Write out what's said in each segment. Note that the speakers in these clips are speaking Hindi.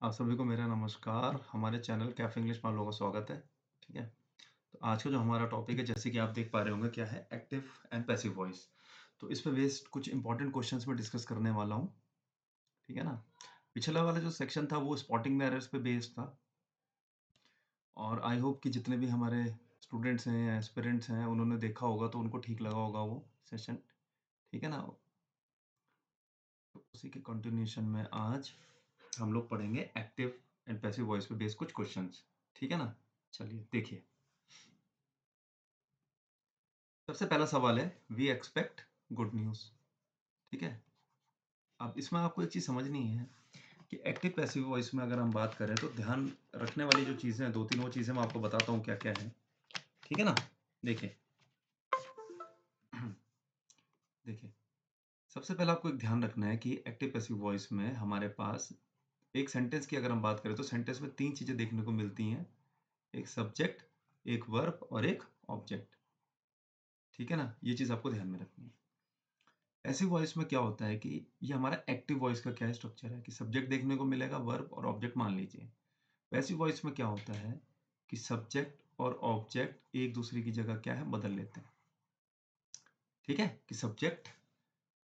आप सभी को मेरा नमस्कार। हमारे चैनल कैफ़े इंग्लिश में आप लोगों का स्वागत है। ठीक है? तो आज का जो हमारा टॉपिक है जैसे कि आप देख पा रहे होंगे क्या है एक्टिव एंड पैसिव वॉइस। तो इस पे बेस्ड कुछ इंपॉर्टेंट क्वेश्चंस मैं डिस्कस करने वाला हूँ। ठीक है ना? पिछला वाला जो सेक्शन था वो स्पॉटिंग द एरर्स पे बेस्ड था और आई होप कि जितने भी हमारे स्टूडेंट्स हैं या एस्पिरेंट्स हैं उन्होंने देखा होगा तो उनको ठीक लगा होगा वो सेशन। ठीक है ना? तो उसी के कंटिन्यूएशन में आज हम लोग पढ़ेंगे एक्टिव एंड पैसिव वॉइस पे बेस्ड कुछ क्वेश्चंस। ठीक है ना? चलिए देखिए। सबसे पहला सवाल है वी एक्सपेक्ट गुड न्यूज़। ठीक है? अब इसमें आपको एक चीज़ समझनी है कि एक्टिव पैसिव वॉइस में अगर हम बात करें तो ध्यान रखने वाली जो चीज़ें हैं 2-3 वो चीज़ें मैं आपको बताता हूँ क्या-क्या है। ठीक है ना? देखिए देखिए, सबसे पहले आपको एक ध्यान रखना है कि एक्टिव पैसिव वॉइस में हमारे पास एक सेंटेंस की अगर हम बात करें तो सेंटेंस में 3 चीज़ें देखने को मिलती हैं। एक सब्जेक्ट, एक वर्ब और एक ऑब्जेक्ट। ठीक है ना? ये चीज़ आपको ध्यान में रखनी है। पैसिव वॉइस में क्या होता है कि ये हमारा एक्टिव वॉइस का क्या स्ट्रक्चर है कि सब्जेक्ट देखने को मिलेगा, वर्ब और ऑब्जेक्ट मान लीजिए। पैसिव वॉइस में क्या होता है कि सब्जेक्ट और ऑब्जेक्ट एक दूसरे की जगह क्या है बदल लेते हैं। ठीक है? कि सब्जेक्ट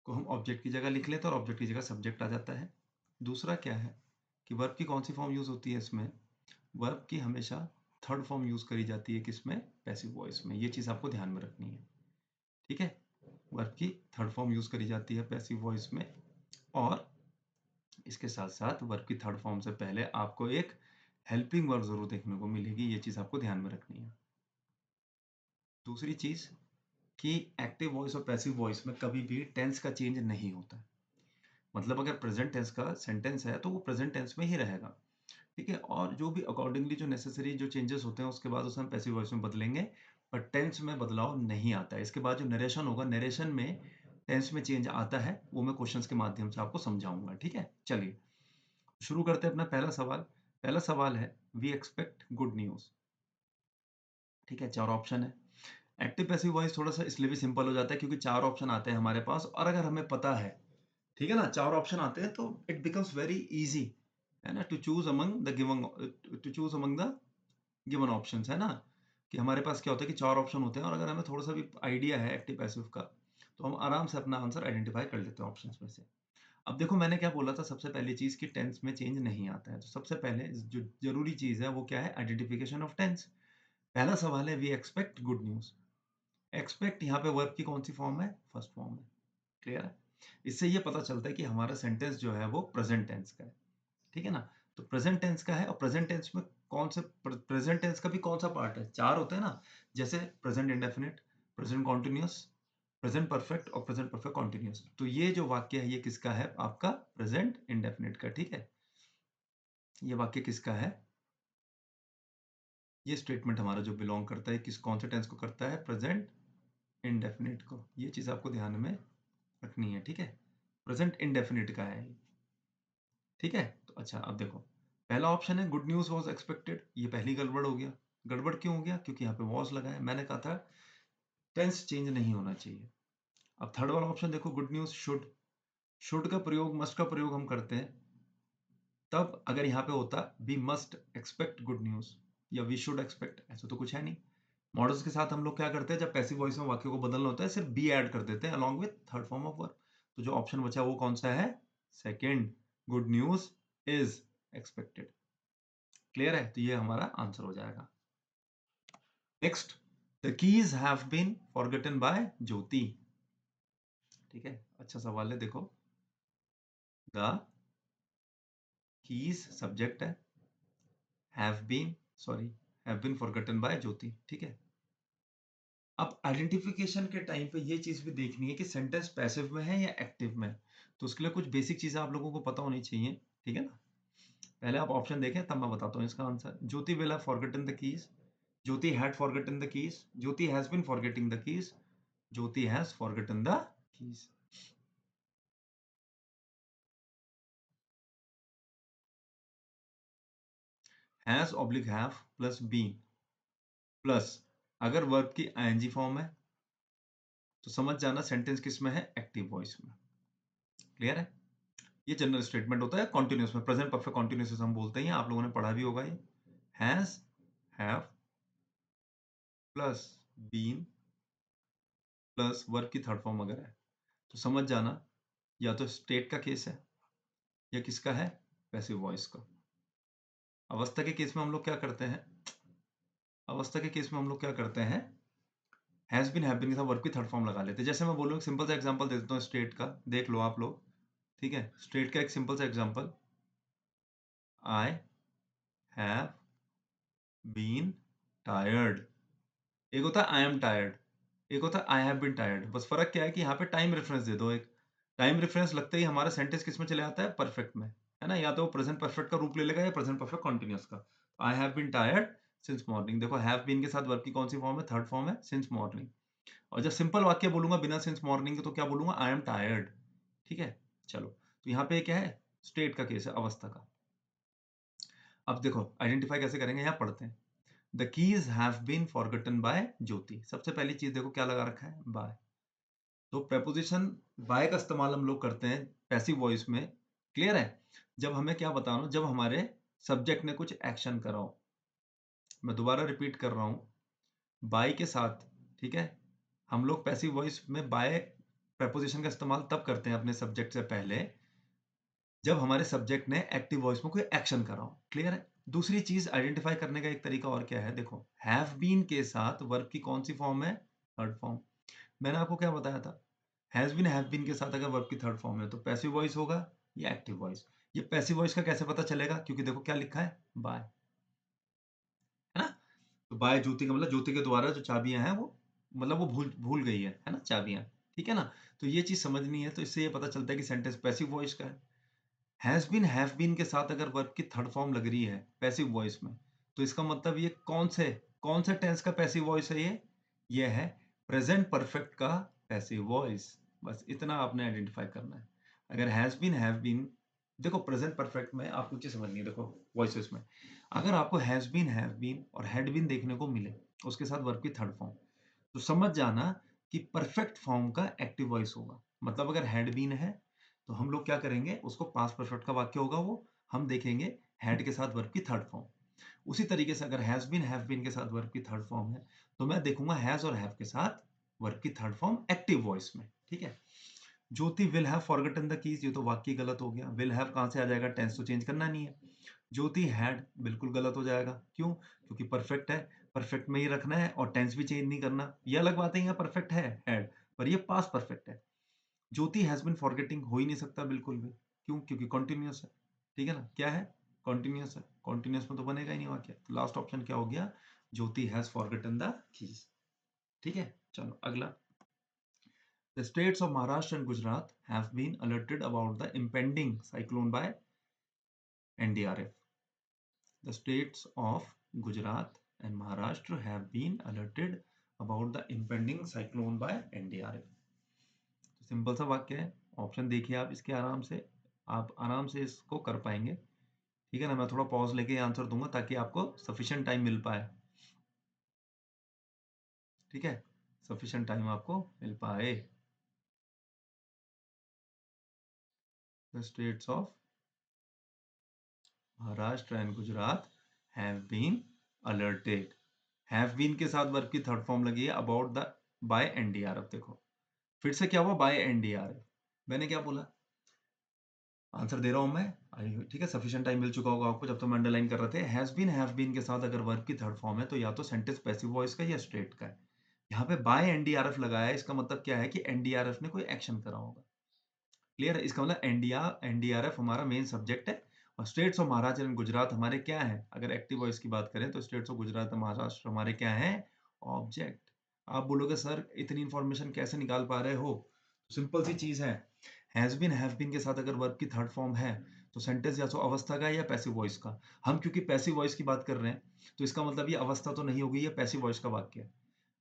को हम ऑब्जेक्ट की जगह लिख लेते हैं और ऑब्जेक्ट की जगह सब्जेक्ट आ जाता है। दूसरा क्या है कि वर्ब की कौन सी फॉर्म यूज़ होती है इसमें? वर्ब की हमेशा थर्ड फॉर्म यूज़ करी जाती है किसमें? पैसिव वॉइस में। ये चीज़ आपको ध्यान में रखनी है। ठीक है? वर्ब की थर्ड फॉर्म यूज़ करी जाती है पैसिव वॉइस में और इसके साथ-साथ वर्ब की थर्ड फॉर्म से पहले आपको एक हेल्पिंग वर्ब ज़रूर देखने को मिलेगी, ये चीज़ आपको ध्यान में रखनी है। दूसरी चीज़ कि एक्टिव वॉइस और पैसिव वॉइस में कभी भी टेंस का चेंज नहीं होता है। मतलब अगर प्रेज़ेंट टेंस का सेंटेंस है, तो वो प्रेज़ेंट टेंस में ही रहेगा, ठीक है? और जो भी अकॉर्डिंगली जो नेसेसरी जो चेंजेस होते हैं, उसके बाद उसे हम पैसिव वॉइस में बदलेंगे, पर टेंस में बदलाव नहीं आता है। इसके बाद जो नरेशन होगा, नरेशन में टेंस में चेंज आता है, वो मैं क्वेश्चंस के माध्यम से आपको समझाऊँगा, ठीक है? चलिए। शुरू करते हैं अपना पहला सवाल। पहला सवाल है वी एक्सपेक्ट गुड न्यूज़। ठीक है, 4 ऑप्शन है। एक्टिव पैसिव वॉइस थोड़ा-सा इसलिए भी सिंपल हो जाता है क्योंकि 4 ऑप्शन आते हैं हमारे पास और अगर हमें पता है, ठीक है ना? 4 ऑप्शन आते हैं तो इट बिकम्स वेरी ईज़ी, है ना? To choose among the given options, है ना? कि हमारे पास क्या होता है कि 4 ऑप्शन होते हैं और अगर हमें थोड़ा-सा भी आइडिया है एक्टिव पैसिव का, तो हम आराम से अपना आंसर आइडेंटिफाई कर लेते हैं ऑप्शंस में से। अब देखो मैंने क्या बोला था सबसे पहली चीज़ कि टेंस में चेंज नहीं आता है। तो सबसे पहले जो ज़रूरी चीज़ है वो क्या है? Identification of tense. पहला सवाल है we expect good news. Expect यहाँ पे वर्ब की कौन-सी फॉर्म है? फर्स्ट फॉर्म है। क्लियर है? इससे ये पता चलता है कि हमारा सेंटेंस जो है वो प्रेज़ेंट टेंस का है। ठीक है ना? तो प्रेज़ेंट टेंस का है और प्रेज़ेंट टेंस में कौन से प्रेज़ेंट टेंस का भी कौन-सा पार्ट है? 4 होते हैं ना? जैसे present indefinite, present continuous, present perfect और प्रेज़ेंट परफेक्ट कंटीन्यूअस। तो ये जो वाक्य है ये किसका है? आपका प्रेज़ेंट इंडेफिनिट का, ठीक है? ये वाक्य किसका है? ये स्टेटमेंट हमारा जो बिलॉन्ग करता है किस कौन से टेंस को करता है? प्रेज़ेंट इंडेफिनिट को। ये चीज़ आपको ध्यान में रखनी है, ठीक है? प्रेज़ेंट इंडेफिनिट का है ये, ठीक है? तो अच्छा अब देखो, पहला ऑप्शन है गुड न्यूज़ वाज़ एक्सपेक्टेड, ये पहली गड़बड़ हो गया। गड़बड़ क्यों हो गया? क्योंकि यहाँ पे वाज़ लगा है। मैंने कहा था टेंस चेंज नहीं होना चाहिए। अब थर्ड वाला ऑप्शन देखो गुड न्यूज़ शुड। शुड का प्रयोग, मस्ट का प्रयोग हम करते हैं तब अगर यहाँ पे होता we must expect good news या वी शुड एक्सपेक्ट, ऐसा तो कुछ है नहीं। मॉडल्स के साथ हम लोग क्या करते हैं जब पैसिव वॉइस में वाक्य को बदलना होता है सिर्फ बी ऐड कर देते हैं along with third form of verb. तो जो ऑप्शन बचा वो कौन सा है? Second, good news is expected. Clear है? तो ये हमारा आंसर हो जाएगा। Next, the keys have been forgotten by Jyoti. ठीक है, अच्छा सवाल है देखो। द कीज सब्जेक्ट है, have been sorry have been forgotten by Jyoti. ठीक है, अब आइडेंटिफिकेशन के टाइम पे ये चीज भी देखनी है कि सेंटेंस पैसिव में है या एक्टिव में। तो उसके लिए कुछ बेसिक चीजें आप लोगों को पता होनी चाहिए, ठीक है ना? पहले आप ऑप्शन देखें तब मैं बताता हूँ इसका answer. Jyoti will have forgotten the keys, Jyoti had forgotten the keys, Jyoti has been forgetting the keys, Jyoti has forgotten the keys. Has oblique have plus been plus अगर वर्ब की आईएनजी फॉर्म है तो समझ जाना सेंटेंस किस में है? एक्टिव वॉइस में। क्लियर है? ये जनरल स्टेटमेंट होता है कंटीन्यूअस में, प्रेजेंट परफेक्ट कंटीन्यूअस हम बोलते हैं, आप लोगों ने पढ़ा भी होगा ये। Has, have plus been plus verb की थर्ड फॉर्म अगर है तो समझ जाना या तो स्टेट का केस है या किसका है, पैसिव वॉइस का। अवस्था के केस में हम लोग क्या करते हैं, अवस्था के केस में हम लोग क्या करते हैं, हैज बीन हैव बीन के साथ वर्ब की थर्ड फॉर्म लगा लेते हैं। जैसे मैं बोलूँ, सिंपल सा एग्जांपल दे देता हूँ स्टेट का, देख लो आप लोग, ठीक है। स्टेट का एक सिंपल सा example, I have been tired. एक होता है आई एम टायर्ड, एक होता है आई हैव बीन टायर्ड। बस फर्क क्या है कि यहाँ पे टाइम रेफरेंस दे दो। एक टाइम रेफरेंस लगते ही हमारा सेंटेंस किस में चले आता है, परफेक्ट में, है ना। या तो वो प्रेजेंट परफेक्ट का रूप ले लेगा या प्रेजेंट परफेक्ट कंटीन्यूअस का। I have been tired since morning, देखो हैव बीन के साथ वर्ब की कौन सी फॉर्म है, थर्ड फॉर्म है, सिंस मॉर्निंग। और जब सिंपल वाक्य बोलूंगा बिना सिंस मॉर्निंग के तो क्या बोलूंगा, आई एम टायर्ड। ठीक है, चलो। तो यहाँ पे क्या है, स्टेट का केस है, अवस्था का। अब देखो आइडेंटिफाई कैसे करेंगे, यहाँ पढ़ते हैं। The keys have been forgotten by Jyoti. सबसे पहली चीज देखो क्या लगा रखा है, बाय। तो प्रेपोजिशन बाय का इस्तेमाल हम लोग करते हैं पैसिव वॉइस में, क्लियर है। जब हमें क्या बता रहा हूं, जब हमारे सब्जेक्ट ने कुछ एक्शन करा हो। मैं दोबारा रिपीट कर रहा हूं, बाय के साथ, ठीक है, हम लोग पैसिव वॉइस में बाय प्रेपोजिशन का इस्तेमाल तब करते हैं अपने सब्जेक्ट से पहले, जब हमारे सब्जेक्ट ने एक्टिव वॉइस में कोई एक्शन करा हो, क्लियर है। दूसरी चीज आइडेंटिफाई करने का एक तरीका और क्या है, देखो हैव बीन के साथ वर्ब की कौन सी फॉर्म है, थर्ड फॉर्म। मैंने आपको क्या बताया था, हैव बीन के साथ अगर वर्ब की थर्ड फॉर्म है तो पैसिव वॉइस होगा या एक्टिव वॉइस। ये पैसिव वॉइस का कैसे पता चलेगा, क्योंकि देखो क्या लिखा है, बाय, है ना। तो बाय ज्योति का मतलब ज्योति के द्वारा जो चाबियां हैं वो, मतलब वो भूल भूल गई है ना, चाबियां, ठीक है ना। तो ये चीज समझनी है, तो इससे ये पता चलता है कि सेंटेंस पैसिव वॉइस का है। हैज बीन हैव बीन के साथ अगर वर्ब की थर्ड फॉर्म लग रही है पैसिव वॉइस में, तो इसका मतलब ये कौन से टेंस का पैसिव वॉइस है, ये है प्रेजेंट परफेक्ट का पैसिव वॉइस। बस इतना आपने आइडेंटिफाई करना है। अगर हैज बीन हैव बीन, देखो प्रेजेंट परफेक्ट में आपको चीज समझनी है, देखो वॉइसेस में अगर आपको हैज बीन हैव बीन और हैड बीन देखने को मिले उसके साथ वर्ब की थर्ड फॉर्म, तो समझ जाना कि परफेक्ट फॉर्म का एक्टिव वॉइस होगा। मतलब अगर हैड बीन है तो हम लोग क्या करेंगे, उसको पास्ट परफेक्ट का वाक्य होगा वो, हम देखेंगे हैड के साथ वर्ब की थर्ड फॉर्म। उसी तरीके से अगर हैज बीन हैव बीन के साथ वर्ब की थर्ड फॉर्म है तो मैं देखूंगा हैज और हैव के साथ वर्ब की थर्ड फॉर्म एक्टिव वॉइस में, ठीक है। Jyoti will have forgotten the keys, ये तो वाक्य गलत हो गया। विल हैव कहां से आ जाएगा, टेंस तो चेंज करना नहीं है। ज्योति हैड बिल्कुल गलत हो जाएगा, क्यों, क्योंकि परफेक्ट है, परफेक्ट में ही रखना है और टेंस भी चेंज नहीं करना। ये अलग बात है, यहाँ परफेक्ट है हैड, पर ये पास्ट परफेक्ट है। ज्योति हैज बिन फॉरगेटिंग हो ही नहीं सकता बिल्कुल भी, क्यों, क्योंकि कॉन्टिन्यूअस है, ठीक है ना। क्या है, कॉन्टिन्यूअस है, कॉन्टिन्यूअस में तो बनेगा ही नहीं वाक्य। तो लास्ट ऑप्शन क्या हो गया, Jyoti has forgotten the keys, ठीक है। चलो अगला, the states of Maharashtra and Gujarat have been alerted about the impending cyclone by NDRF. The states of Gujarat and Maharashtra have been alerted about the impending cyclone by NDRF. तो सिंपल सा वाक्य है, ऑप्शन देखिए आप इसके, आराम से आप आराम से इसको कर पाएंगे, ठीक है ना। मैं थोड़ा पॉज लेके आंसर दूंगा ताकि आपको सफिशिएंट टाइम मिल पाए, ठीक है, सफिशिएंट टाइम आपको मिल पाए। The states of Maharashtra and Gujarat have been alerted, have been के साथ वर्ब की थर्ड फॉर्म लगी है अबाउट द बाय एनडीआरएफ। देखो फिर से क्या हुआ, बाय एनडीआरएफ। मैंने क्या बोला, आंसर दे रहा हूं मैं, ठीक है। सफिशिएंट टाइम मिल चुका होगा आपको जब तक मैं अंडरलाइन कर रहे थे। हैज बीन हैव बीन के साथ अगर वर्ब की थर्ड फॉर्म है तो या तो सेंटेंस पैसिव वॉइस का या स्ट्रेट का है। यहाँ पे बाय एनडीआरएफ लगाया है, इसका मतलब क्या है कि एनडीआरएफ ने कोई एक्शन करा होगा, क्लियर है। इसका मतलब एनडीआरएफ हमारा मेन सब्जेक्ट है और states of Maharashtra and Gujarat हमारे क्या है, अगर एक्टिव वॉइस की बात करें तो स्टेट्स ऑफ गुजरात और महाराष्ट्र हमारे क्या है, ऑब्जेक्ट। आप बोलोगे सर इतनी इंफॉर्मेशन कैसे निकाल पा रहे हो, सिंपल सी चीज है, हैज बीन हैव बीन के साथ अगर वर्ब की थर्ड फॉर्म है तो सेंटेंस या तो अवस्था का है या पैसिव वॉइस का। हम क्योंकि पैसिव वॉइस की बात कर रहे हैं तो इसका मतलब ये अवस्था तो नहीं होगी, ये पैसिव वॉइस का वाक्य है।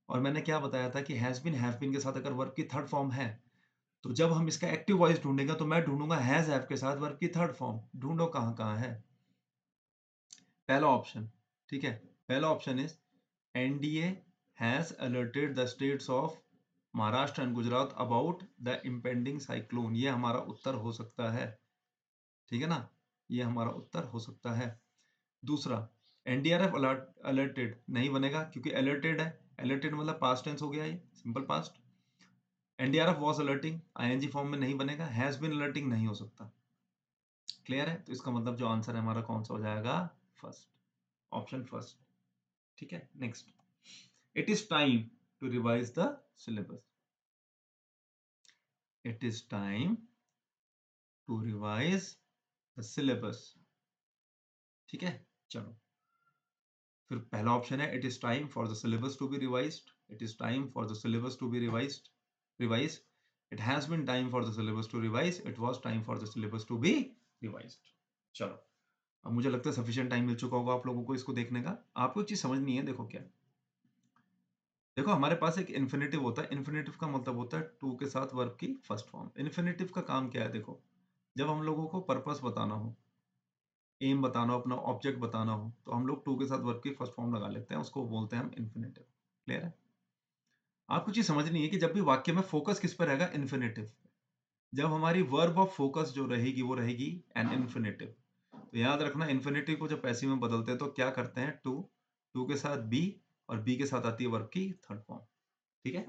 और मैंने क्या बताया था कि हैज बीन हैव बीन के साथ अगर वर्ब की थर्ड फॉर्म है तो जब हम इसका एक्टिव वॉइस ढूंढेगा तो मैं ढूंढूंगा हैज हैव के साथ वर्ब की थर्ड फॉर्म। ढूंढो कहां कहां है, पहला ऑप्शन, ठीक है। पहला option is NDA has alerted the states of Maharashtra and Gujarat about the impending cyclone, ये हमारा उत्तर हो सकता है। ठीक है ना, ये हमारा उत्तर हो सकता है। दूसरा, एनडीआरएफ अलर्टेड नहीं बनेगा क्योंकि अलर्टेड है, अलर्टेड मतलब पास्ट टेंस हो गया, ये simple past. NDRF was alerting ING form में नहीं बनेगा, हैज बीन अलर्टिंग नहीं हो सकता। क्लियर है, तो इसका मतलब जो आंसर है हमारा कौन सा हो जाएगा, फर्स्ट, ऑप्शन फर्स्ट। ठीक है, next, it is time to revise the syllabus. It is time to revise the syllabus. ठीक है, चलो, फिर पहला ऑप्शन है it is time for the syllabus to be revised. It is time for the syllabus to be revise. It has been time for the syllabus to revise. It was time for the syllabus to be revised. चलो, अब मुझे लगता है सफिशिएंट टाइम मिल चुका होगा आप लोगों को इसको देखने का। आपको एक चीज समझनी है, देखो क्या, देखो हमारे पास एक इन्फिनेटिव होता है। इन्फिनेटिव का मतलब होता है टू के साथ वर्ब की फर्स्ट फॉर्म। इन्फिनेटिव का काम क्या है, देखो, जब हम लोगों को पर्पस बताना हो, एम बताना हो, अपना ऑब्जेक्ट बताना हो, तो हम लोग टू के साथ वर्ब की फर्स्ट फॉर्म लगा लेते हैं, उसको बोलते हैं हम इन्फिनेटिव। क्लियर है, आपको चीज समझनी है कि जब भी वाक्य में फोकस किस पर रहेगा, इन्फिनेटिव। जब हमारी वर्ब ऑफ फोकस जो रहेगी वो रहेगी एन इन्फिनेटिव। तो याद रखना, इन्फिनेटिव को जब पैसिव में बदलते हैं तो क्या करते हैं, टू, टू के साथ बी, और बी के साथ आती है वर्ब की थर्ड फॉर्म। ठीक है,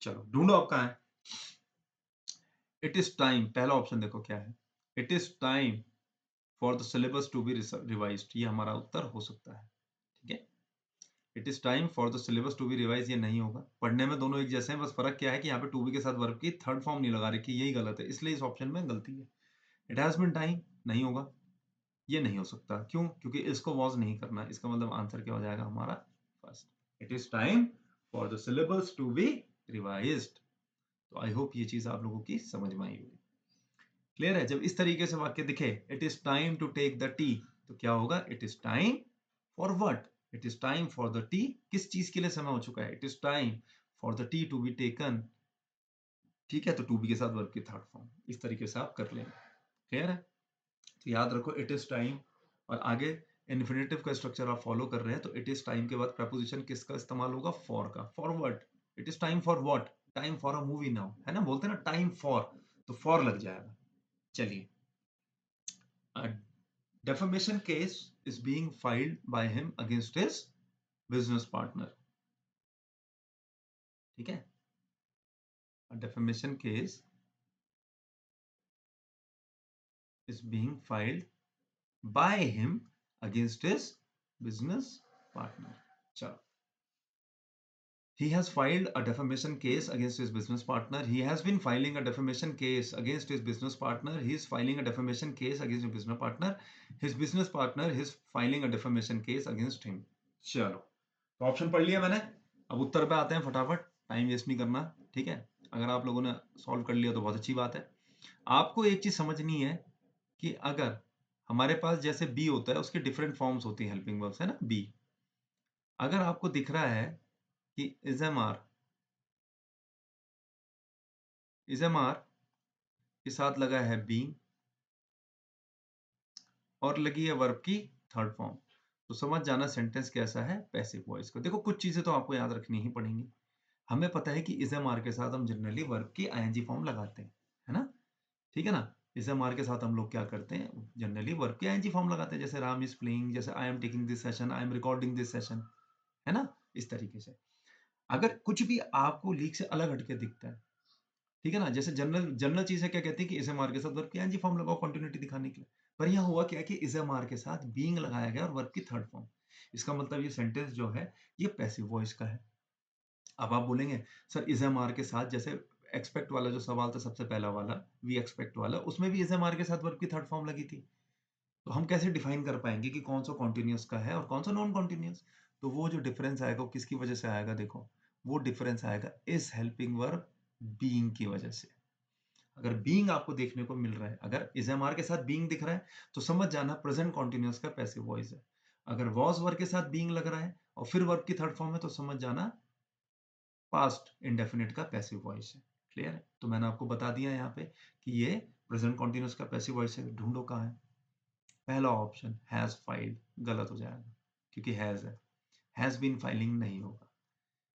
चलो ढूंढो आप कहां है। इट इज टाइम, पहला ऑप्शन देखो क्या है, it is time for the syllabus to be revised, ये हमारा उत्तर हो सकता है। ठीक है, it is time for the syllabus to be revise, ये नहीं होगा। पढ़ने में दोनों एक जैसे हैं, बस फर्क क्या है कि यहाँ पे टू बी के साथ वर्ब की थर्ड फॉर्म नहीं लगा रखी, यही गलत है, इसलिए इस ऑप्शन में गलती है। इट हैज बीन टाइम नहीं होगा, ये नहीं हो सकता, क्यों, क्योंकि इसको वॉज नहीं करना, इसका मतलब आंसर क्या हो जाएगा हमारा, first. It is time for the syllabus to be revised. तो आई होप ये चीज आप लोगों की समझ में आई होगी। क्लियर है, जब इस तरीके से वाक्य दिखे, it is time to take the tea, तो क्या होगा, it is time for what, it is time for the tea, किस चीज के लिए समय हो चुका है, it is time for the tea to be taken. ठीक है, तो टू बी के साथ वर्ब की थर्ड फॉर्म, इस तरीके से आप कर लेंगे। क्लियर है, तो याद रखो इट इज टाइम, और आगे इन्फिनेटिव का स्ट्रक्चर आप फॉलो कर रहे हैं, तो इट इज टाइम के बाद प्रपोजिशन किसका इस्तेमाल होगा, फॉर का। For what, it is time for what, time for a movie now, है ना, बोलते हैं ना टाइम फॉर, तो फॉर लग जाएगा। चलिए, a defamation case is being filed by him against his business partner. ठीक है, a defamation case is being filed by him against his business partner. चलो, he has filed a defamation case against his business partner. He has been filing a defamation case against his business partner. He is filing a defamation case against his business partner. His business partner is filing a defamation case against him. चलो, तो ऑप्शन पढ़ लिया मैंने, अब उत्तर पे आते हैं फटाफट, टाइम वेस्ट नहीं करना। ठीक है, अगर आप लोगों ने सॉल्व कर लिया तो बहुत अच्छी बात है। आपको एक चीज समझनी है कि अगर हमारे पास जैसे बी होता है, उसके डिफरेंट फॉर्म्स होती हैं हेल्पिंग वर्ब्स, है ना, बी। अगर आपको दिख रहा है कि इजएमआर के साथ लगा है बीइंग, और लगी है वर्ब की थर्ड फॉर्म, तो समझ जाना सेंटेंस कैसा है, पैसिव वॉइस का। देखो कुछ चीजें तो आपको याद रखनी ही पड़ेंगी। हमें पता है कि इजएमआर के साथ हम जनरली वर्ब की आईएनजी फॉर्म लगाते हैं, है ना, ठीक है ना। इजएमआर के साथ हम लोग क्या करते हैं, जनरली वर्ब की आईएनजी फॉर्म लगाते हैं, जैसे राम इज प्लेइंग, जैसे I am taking this session, I am recording this session, है ना, इस तरीके से। अगर कुछ भी आपको लीक से अलग हटके दिखता है, ठीक है ना, जैसे जनरल जनरल चीज है, क्या कहती है कि इजएमआर के साथ वर्ब की आईएनजी फॉर्म लगाओ कंटिन्यूटी दिखाने के लिए, पर यहाँ हुआ क्या कि इजएमआर के साथ बीइंग लगाया गया और वर्ब की थर्ड फॉर्म। इसका मतलब ये सेंटेंस जो है ये पैसिव वॉइस का है। अब आप बोलेंगे सर इजएमआर के साथ, जैसे एक्सपेक्ट वाला जो सवाल था सबसे पहला वाला, वी एक्सपेक्ट वाला, उसमें भी इजएमआर के साथ वर्ब की थर्ड फॉर्म लगी थी, तो हम कैसे डिफाइन कर पाएंगे कि कौन सा कॉन्टिन्यूअस का है और कौन सा नॉन कॉन्टिन्यूअस। तो वो जो डिफरेंस आएगा वो किसकी वजह से आएगा, देखो, वो डिफरेंस आएगा इस हेल्पिंग वर्ब बीइंग की वजह से। अगर बीइंग आपको देखने को मिल रहा है, अगर इजएमआर के साथ बीइंग दिख रहा है, तो समझ जाना प्रेजेंट कॉन्टिन्यूअस का पैसिव वॉइस है। अगर वॉज वर्ब के साथ बीइंग लग रहा है और फिर वर्ब की थर्ड फॉर्म है, तो समझ जाना पास्ट इंडेफिनिट का पैसिव वॉइस है। क्लियर है, तो मैंने आपको बता दिया यहाँ पे कि ये प्रेजेंट कॉन्टिन्यूअस का पैसिव वॉइस है। ढूंढो कहाँ है, पहला ऑप्शन हैज फाइल्ड गलत हो जाएगा, क्योंकि हैज है, हैज बीन फाइलिंग नहीं होगा।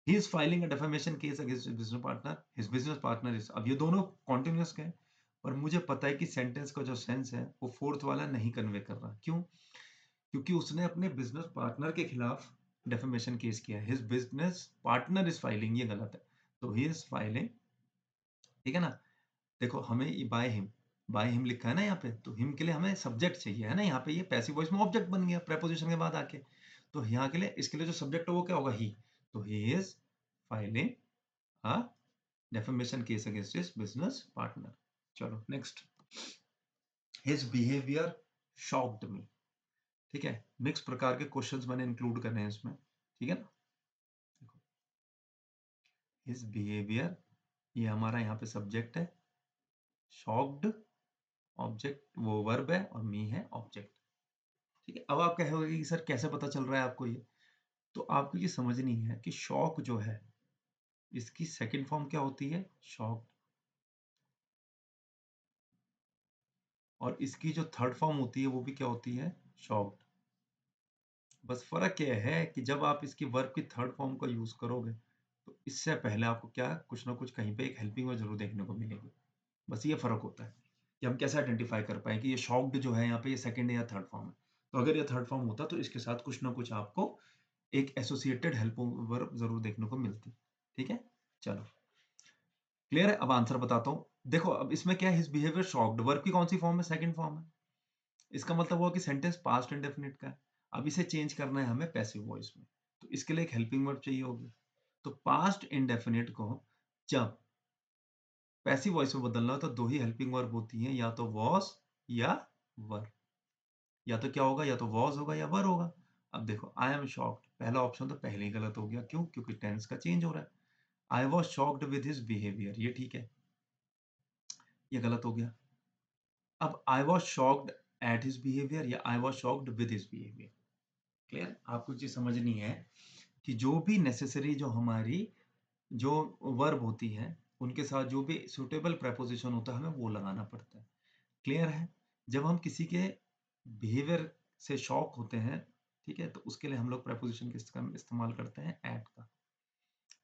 ही is filing a defamation case against his business partner, his business partner is, अब ये दोनों कॉन्टिन्यूअस के हैं, और मुझे पता है कि सेंटेंस का जो सेंस है वो फोर्थ वाला नहीं कन्वे कर रहा। क्यों? क्योंकि उसने अपने बिजनेस पार्टनर के खिलाफ डेफेमेशन केस किया है। His business partner is filing, ये गलत है। तो ही इज फाइलिंग, ठीक है ना? देखो हमें बाय हिम लिखा है ना यहाँ पे, तो हिम के लिए हमें सब्जेक्ट चाहिए है ना, यहाँ पे ये पैसिव वॉइस में ऑब्जेक्ट बन गया प्रेपोजिशन के बाद आके। तो यहाँ के लिए, इसके लिए जो सब्जेक्ट है वो क्या होगा? ही। तो he is filing a defamation case against his business partner. चलो next. His behaviour shocked me. ठीक है, मिक्स प्रकार के क्वेश्चंस मैंने इंक्लूड करने हैं इसमें, ठीक है ना? देखो, हिज बिहेवियर, ये हमारा यहाँ पे सब्जेक्ट है, शॉक्ड ऑब्जेक्ट वो वर्ब है, और मी है ऑब्जेक्ट। ठीक है, अब आप कहोगे कि सर कैसे पता चल रहा है आपको ये? तो आपको ये समझनी है कि शॉक जो है, इसकी सेकंड फॉर्म क्या होती है? शॉक्ड। और इसकी जो थर्ड फॉर्म होती है वो भी क्या होती है? शॉक्ड। बस फर्क यह है कि जब आप इसकी वर्ब की थर्ड फॉर्म का यूज करोगे, तो इससे पहले आपको क्या, कुछ ना कुछ कहीं पे एक हेल्पिंग वर्ब जरूर देखने को मिलेगी। बस ये फर्क होता है कि हम कैसे आइडेंटिफाई कर पाए कि ये शॉक्ड जो है यहाँ पे, ये सेकंड है या थर्ड फॉर्म है। तो अगर ये थर्ड फॉर्म होता तो इसके साथ कुछ ना कुछ आपको एक एसोसिएटेड हेल्प वर्ब जरूर देखने को मिलती। ठीक है, चलो क्लियर है। अब आंसर बताता हूँ। देखो अब इसमें क्या है, हिज बिहेवियर शॉक्ड, वर्ब की कौन सी फॉर्म है? सेकंड फॉर्म है। इसका मतलब हुआ कि सेंटेंस पास्ट इंडेफिनिट का है। अब इसे चेंज करना है हमें पैसिव वॉइस में, तो इसके लिए एक हेल्पिंग वर्ब चाहिए होगी। तो पास्ट इंडेफिनिट को जब पैसिव वॉइस में बदलना हो तो दो ही हेल्पिंग वर्ब होती हैं, या तो वॉस या वर। या तो क्या होगा, या तो वॉज होगा या वर होगा। अब देखो, आई एम शॉक्ड, पहला ऑप्शन तो पहले ही गलत हो गया। क्यों? क्योंकि टेंस का चेंज हो रहा है। I was shocked with his behaviour, ये ठीक है, ये गलत हो गया। अब I was shocked at his behaviour या I was shocked with his behaviour. Clear? आपको चीज समझनी है कि जो भी नेसेसरी, जो हमारी जो वर्ब होती है, उनके साथ जो भी सुटेबल प्रेपोजिशन होता है हमें वो लगाना पड़ता है। क्लियर है? जब हम किसी के बिहेवियर से शॉक होते हैं, ठीक है, तो उसके लिए हम लोग प्रेपोजिशन किसका इस्तेमाल करते हैं? एट का।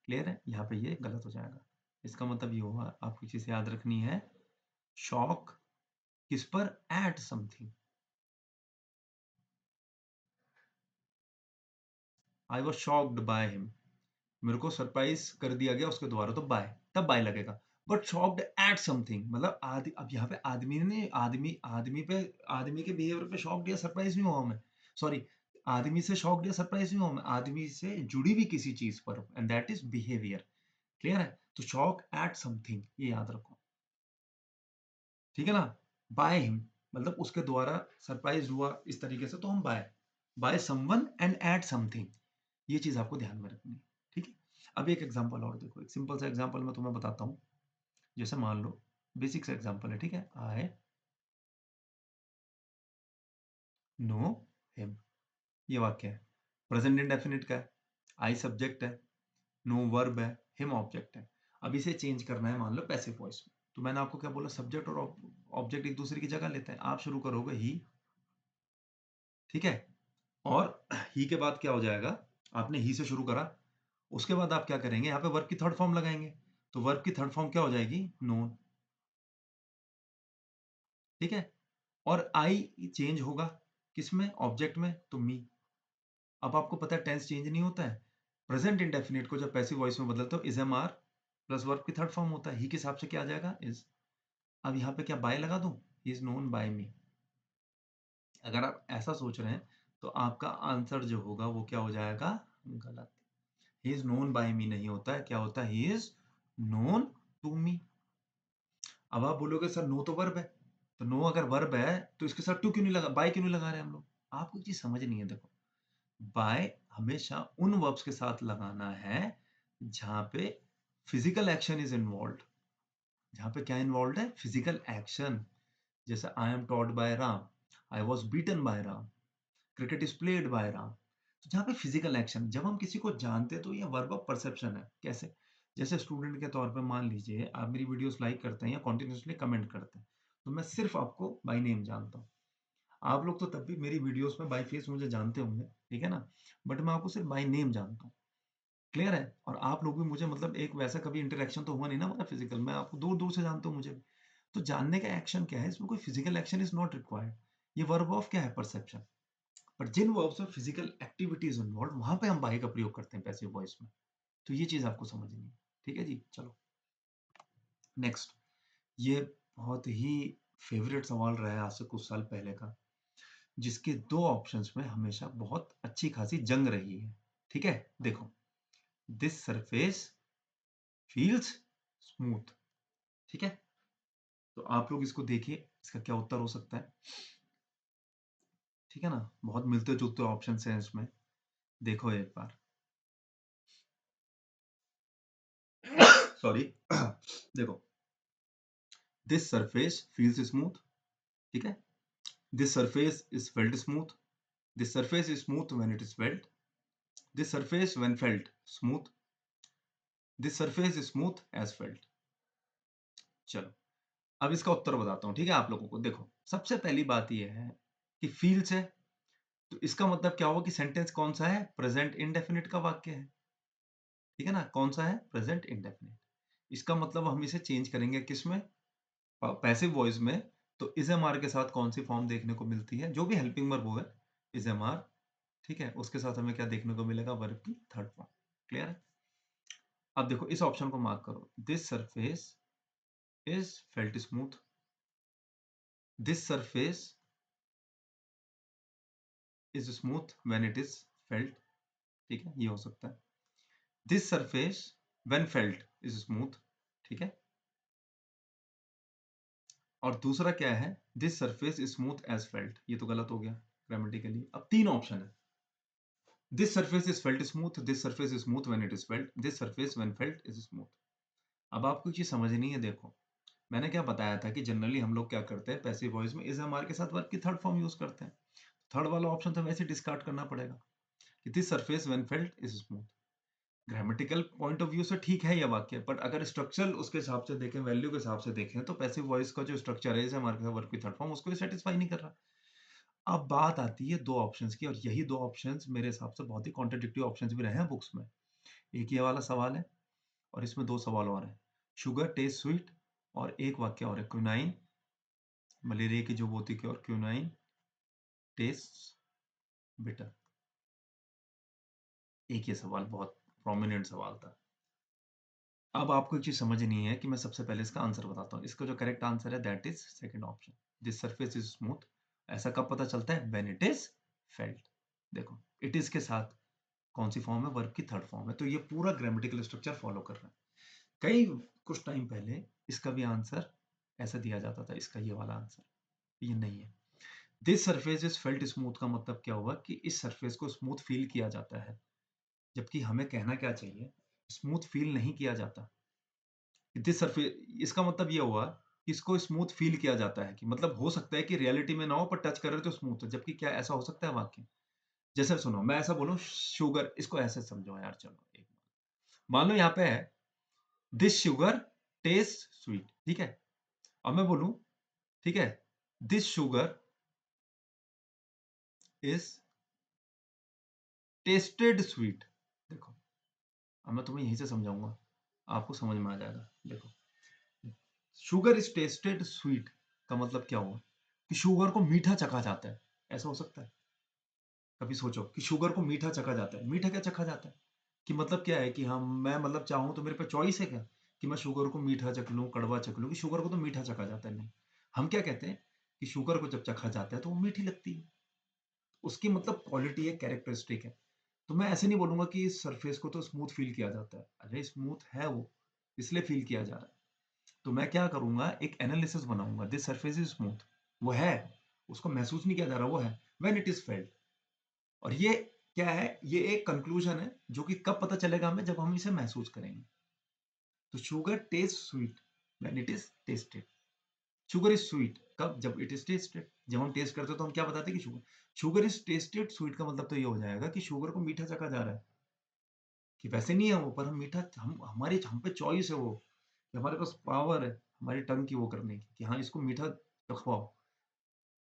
क्लियर है? यहाँ पे ये गलत हो जाएगा। इसका मतलब ये होगा, आपको चीज याद रखनी है, शॉक किस पर? At something. I was shocked by him, मेरे को सरप्राइज कर दिया गया उसके द्वारा, तो बाय, तब बाय लगेगा। बट शॉक्ड एट समथिंग मतलब आदि, अब यहाँ पे आदमी ने, आदमी के बिहेवियर पे शॉक्ड या सरप्राइज नहीं हुआ मैं। सॉरी, आदमी से शॉक्ड या सरप्राइज नहीं हुआ मैं, आदमी से जुड़ी हुई किसी चीज पर, and that is behaviour. Clear है? तो शॉक एट समथिंग, ये याद रखो। ठीक है ना? बाय हिम मतलब उसके द्वारा सरप्राइज हुआ, इस तरीके से तो हम by someone and at something, ये चीज आपको ध्यान में रखनी है। ठीक है, अब एक एग्जांपल और देखो, एक सिंपल सा एग्जांपल मैं तुम्हें बताता हूँ। जैसे मान लो, बेसिक सा एग्जांपल है, ठीक है, आई नो हिम, ये वाक्य है, प्रेजेंट इंडेफिनिट का है, आई सब्जेक्ट है, नो वर्ब है, हिम ऑब्जेक्ट है। अब इसे चेंज करना है मान लो पैसिव वॉइस में, तो मैंने आपको क्या बोला, सब्जेक्ट और ऑब्जेक्ट एक दूसरे की जगह लेते हैं। आप शुरू करोगे ही, ठीक है, और ही के बाद क्या हो जाएगा, आपने ही से शुरू करा, उसके बाद आप क्या करेंगे, यहाँ पे वर्ब की थर्ड फॉर्म लगाएंगे। तो वर्ब की थर्ड फॉर्म क्या हो जाएगी? नोन। ठीक है, और आई चेंज होगा किसमें? ऑब्जेक्ट में, तो मी। अब आपको पता है टेंस चेंज नहीं होता है, प्रेजेंट इंडेफिनिट को जब पैसिव वॉइस में बदलते हो, is am are plus verb की थर्ड फॉर्म होता है, ही के हिसाब से क्या आ जाएगा? इज। अब यहाँ पे क्या बाय लगा दूं? ही इज नोन बाय मी। अगर आप ऐसा सोच रहे हैं तो आपका आंसर जो होगा वो क्या हो जाएगा? गलत। He is known by me नहीं होता है, क्या होता है? He is known to me. अब आप बोलोगे सर नो तो वर्ब है, तो नो अगर वर्ब है तो इसके साथ टू क्यों नहीं लगा, बाय क्यों नहीं लगा रहे हम लोग? आपको एक चीज समझ नहीं है, देखो, बाय हमेशा उन वर्ब्स के साथ लगाना है जहां पे फिजिकल एक्शन इज इन्वॉल्व। जहां पे क्या इन्वॉल्व है? Physical action. जैसे I am taught by Ram, I was beaten by Ram, cricket is played by Ram. तो जहाँ पे फिजिकल एक्शन, जब हम किसी को जानते हैं तो ये वर्ब ऑफ परसेप्शन है। कैसे? जैसे स्टूडेंट के तौर पे मान लीजिए आप मेरी वीडियोस लाइक करते हैं या कॉन्टिन्यूसली कमेंट करते हैं, तो मैं सिर्फ आपको बाय नेम जानता हूँ। आप लोग तो तब भी मेरी वीडियोस में बाय फेस मुझे जानते होंगे, ठीक है ना, बट मैं आपको सिर्फ बाय नेम जानता हूँ। क्लियर है? और आप लोग भी मुझे, मतलब एक वैसा कभी इंटरेक्शन तो हुआ नहीं ना हमारा फिजिकल, मैं आपको दूर दूर से जानता हूँ मुझे भी। तो जानने का एक्शन क्या है, इसमें कोई physical action is not required. ये वर्ब ऑफ क्या है, परसेप्शन। पर जिन वर्ब्स में फिजिकल एक्टिविटीज इन्वॉल्व, वहां पे हम बाई का प्रयोग करते हैं पैसिव वॉइस में। तो ये चीज आपको समझनी है। ठीक है जी, चलो नेक्स्ट। ये बहुत ही फेवरेट सवाल रहा है आज से कुछ साल पहले का, जिसके दो ऑप्शंस में हमेशा बहुत अच्छी खासी जंग रही है। ठीक है, देखो, दिस सरफेस फील्स स्मूथ। ठीक है, तो आप लोग इसको देखिए, इसका क्या उत्तर हो सकता है। ठीक है ना, बहुत मिलते जुलते ऑप्शन हैं इसमें, देखो एक बार। सॉरी देखो, दिस सरफेस फील्स स्मूथ। ठीक है, this surface is felt smooth, this surface is smooth when it is felt, this surface when felt smooth, this surface is smooth as felt. चलो, अब इसका उत्तर बताता हूं। ठीक है, आप लोगों को देखो, सबसे पहली बात यह है कि फील्स है, तो इसका मतलब क्या होगा कि सेंटेंस कौन सा है, प्रेजेंट इंडेफिनिट का वाक्य है। ठीक है ना, कौन सा है, प्रेजेंट इंडेफिनिट। इसका मतलब हम इसे चेंज करेंगे किसमें, पैसिव वॉइस में। तो इज एम आर के साथ कौन सी फॉर्म देखने को मिलती है, जो भी हेल्पिंग वर्ब हो है, इज एम आर। ठीक है, उसके साथ हमें क्या देखने को मिलेगा, वर्ब की थर्ड फॉर्म। क्लियर है। अब देखो, इस ऑप्शन को मार्क करो, this surface is felt smooth, this surface is smooth when it is felt. ठीक है, ये हो सकता है। This surface when felt is smooth. ठीक है, और दूसरा क्या है, this surface is smooth as felt. ये तो गलत हो गया ग्रामेटिकली। अब तीन ऑप्शन है, this surface is felt smooth, this surface is smooth when it is felt, this surface when felt is smooth. अब आपको चीज समझनी है, देखो मैंने क्या बताया था कि जनरली हम लोग क्या करते हैं, पैसिव वॉइस में इज एम आर के साथ वर्ब की थर्ड फॉर्म यूज करते हैं। थर्ड वाला ऑप्शन तो वैसे डिस्कार्ड करना पड़ेगा कि this surface when felt is smooth. Grammatical point of view से ठीक है ये वाक्य, बट अगर स्ट्रक्चरल उसके हिसाब से देखें, वैल्यू के हिसाब से देखें, तो पैसिव वॉइस का जो स्ट्रक्चर है, इज एम आर के साथ वर्ब की थर्ड फॉर्म, उसको सेटिस्फाई नहीं कर रहा। अब बात आती है दो ऑप्शंस की, और यही दो ऑप्शंस मेरे हिसाब से बहुत ही कॉन्ट्रडिक्टिव ऑप्शंस भी रहे हैं बुक्स में। एक ये वाला सवाल है, और इसमें दो सवाल और हैं, शुगर टेस्ट स्वीट, और एक वाक्य और है, क्विनाइन मलेरिया की जो होती है, और क्विनाइन टेस्ट बिटर। एक ये सवाल बहुत प्रोमिनेंट सवाल था। अब आपको एक चीज समझनी है कि मैं सबसे पहले इसका आंसर बताता हूँ। इसका जो करेक्ट आंसर है that is second option, this surface is smooth. ऐसा कब पता चलता है, व्हेन इट इज फेल्ट। देखो, इट इज के साथ कौन सी फॉर्म है, वर्ब की थर्ड फॉर्म है, तो ये पूरा ग्रामेटिकल स्ट्रक्चर फॉलो कर रहा है। कई कुछ टाइम पहले इसका भी आंसर ऐसा दिया जाता था, इसका ये वाला आंसर, ये नहीं है। This surface is felt smooth का मतलब क्या हुआ कि इस सरफेस को स्मूथ फील किया जाता है, जबकि हमें कहना क्या चाहिए, स्मूथ फील नहीं किया जाता। दिस सरफेस, इसका मतलब ये हुआ कि इसको स्मूथ फील किया जाता है, कि मतलब हो सकता है कि रियलिटी में ना हो, पर टच कर रहे तो स्मूथ हो, जबकि क्या ऐसा हो सकता है वाक्य। जैसे सुनो, मैं ऐसा बोलूं शुगर, इसको ऐसे समझो यार, चलो एक मान लो यहाँ पे है, दिस शुगर टेस्ट स्वीट। ठीक है, अब मैं बोलूं, ठीक है, this sugar is tested sweet. देखो, अब मैं तुम्हें यहीं से समझाऊंगा, आपको समझ में आ जाएगा। देखो, शुगर इज टेस्टेड स्वीट का मतलब क्या हुआ कि शुगर को मीठा चखा जाता है। ऐसा हो सकता है, कभी सोचो कि शुगर को मीठा चखा जाता है। मीठा क्या चखा जाता है, कि मतलब क्या है कि हम, मैं मतलब चाहूं तो मेरे पे चॉइस है क्या, कि मैं शुगर को मीठा चख लूं, कड़वा चख लूं, कि शुगर को तो मीठा चखा जाता है। नहीं, हम क्या कहते हैं कि शुगर को जब चखा जाता है तो वो मीठी लगती है, उसकी मतलब क्वालिटी है, कैरेक्टरिस्टिक है। तो मैं ऐसे नहीं बोलूंगा कि इस सरफेस को तो स्मूथ फील किया जाता है, अरे स्मूथ है वो, इसलिए फील किया जा रहा है। तो मैं क्या करूंगा, एक एनालिसिस बनाऊंगा, दिस सरफेस इज स्मूथ, वो है, उसको महसूस नहीं किया जा रहा, वो है, व्हेन इट इज फेल्ट। और ये क्या है, ये एक कंक्लूजन है, जो कि कब पता चलेगा हमें, जब हम इसे महसूस करेंगे। तो sugar test sweet when it is tested. Sugar is sweet कब, जब इट इज टेस्टेड। जब हम टेस्ट करते हैं तो हम क्या बताते हैं कि sugar, sugar is tested sweet का मतलब तो ये हो जाएगा कि शुगर को मीठा चखा जा रहा है, कि वैसे नहीं है वो, पर हम मीठा, हम पे चॉइस है वो, कि हमारे पास पावर है हमारी टंग की वो करने की, कि हाँ इसको मीठा चखवाओ।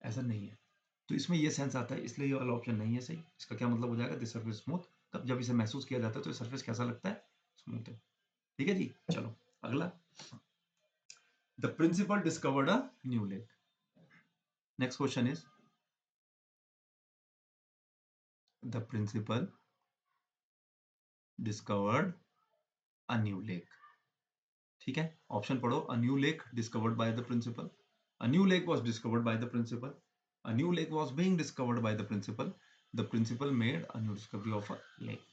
ऐसा नहीं है, तो इसमें ये सेंस आता है, इसलिए ये वाला ऑप्शन नहीं है सही। इसका क्या मतलब हो जाएगा, दिस सरफेस स्मूथ, तब जब इसे महसूस किया जाता है तो ये सरफेस कैसा लगता है, स्मूथ है। ठीक है जी, चलो अगला। The principal discovered a new lake. Next question is the principal discovered a new lake. ठीक है, ऑप्शन पढ़ो. A new lake discovered by the principal. A new lake was discovered by the principal. A new lake was being discovered by the principal. The principal made a new discovery of a lake.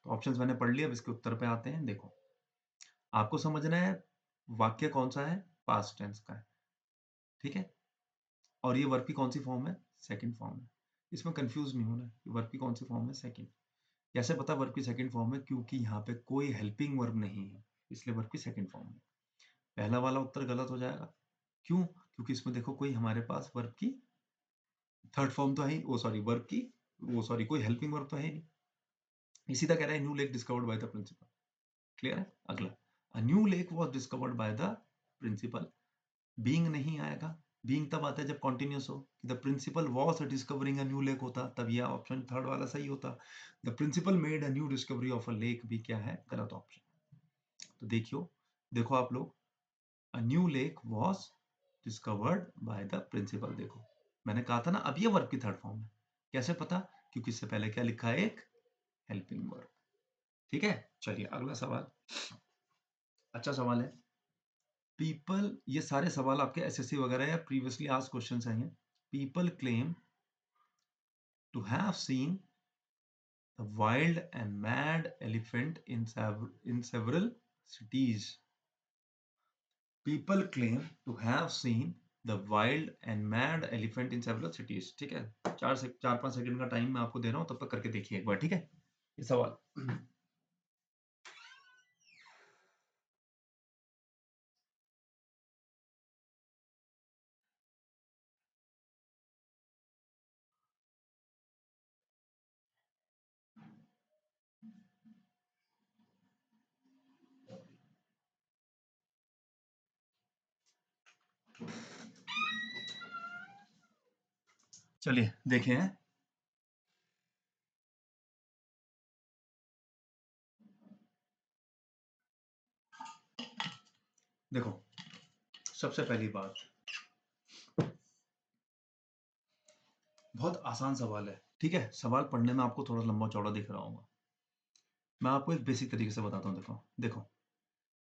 तो ऑप्शंस मैंने पढ़ लिया. अब इसके उत्तर पे आते हैं. देखो, आपको समझना है वाक्य कौन सा है, पास्ट टेंस का है. ठीक है, और ये वर्ब की कौन सी फॉर्म है, सेकंड फॉर्म है. इसमें कंफ्यूज नहीं होना है कि वर्ब की कौन सी फॉर्म है, सेकंड. कैसे पता वर्ब की सेकंड फॉर्म है? क्योंकि यहाँ पे कोई हेल्पिंग वर्ब नहीं है, इसलिए वर्ब की सेकंड फॉर्म है. पहला वाला उत्तर गलत हो जाएगा. क्यों? क्योंकि इसमें देखो कोई हमारे पास वर्ब की थर्ड फॉर्म तो है ही, वो सॉरी वर्ब की, वो सॉरी कोई हेल्पिंग वर्ब तो है ही नहीं. ये सीधा कह रहा है new lake discovered by the principal. Clear है? अगला, a new lake was discovered by the principal. Being नहीं आएगा. बीइंग तब आता है जब कॉन्टिन्यूस हो. The principal was discovering a new lake होता, तब यह ऑप्शन थर्ड वाला सही होता. The principal made a new discovery of a lake भी क्या है, गलत ऑप्शन. तो देखियो, देखो आप लोग, a new lake was discovered by the principal. देखो, मैंने कहा था ना, अब ये वर्ब की थर्ड फॉर्म है. कैसे पता? क्योंकि इससे पहले क्या लिखा है, एक हेल्पिंग वर्ब. ठीक है, चलिए अगला सवाल. अच्छा सवाल है. पीपल, ये सारे सवाल आपके एसएससी वगैरह या प्रीवियसली आस्क्ड क्वेश्चंस हैं. People claim to have seen the wild and mad elephant in several cities. People claim to have seen the wild and mad elephant in several cities. ठीक है, 4-5 सेकंड का टाइम मैं आपको दे रहा हूं, तब तक करके देखिए एक बार. ठीक है, ये सवाल. चलिए देखें. देखो, सबसे पहली बात, बहुत आसान सवाल है. ठीक है, सवाल पढ़ने में आपको थोड़ा लंबा चौड़ा दिख रहा होगा. मैं आपको एक बेसिक तरीके से बताता हूँ. देखो देखो,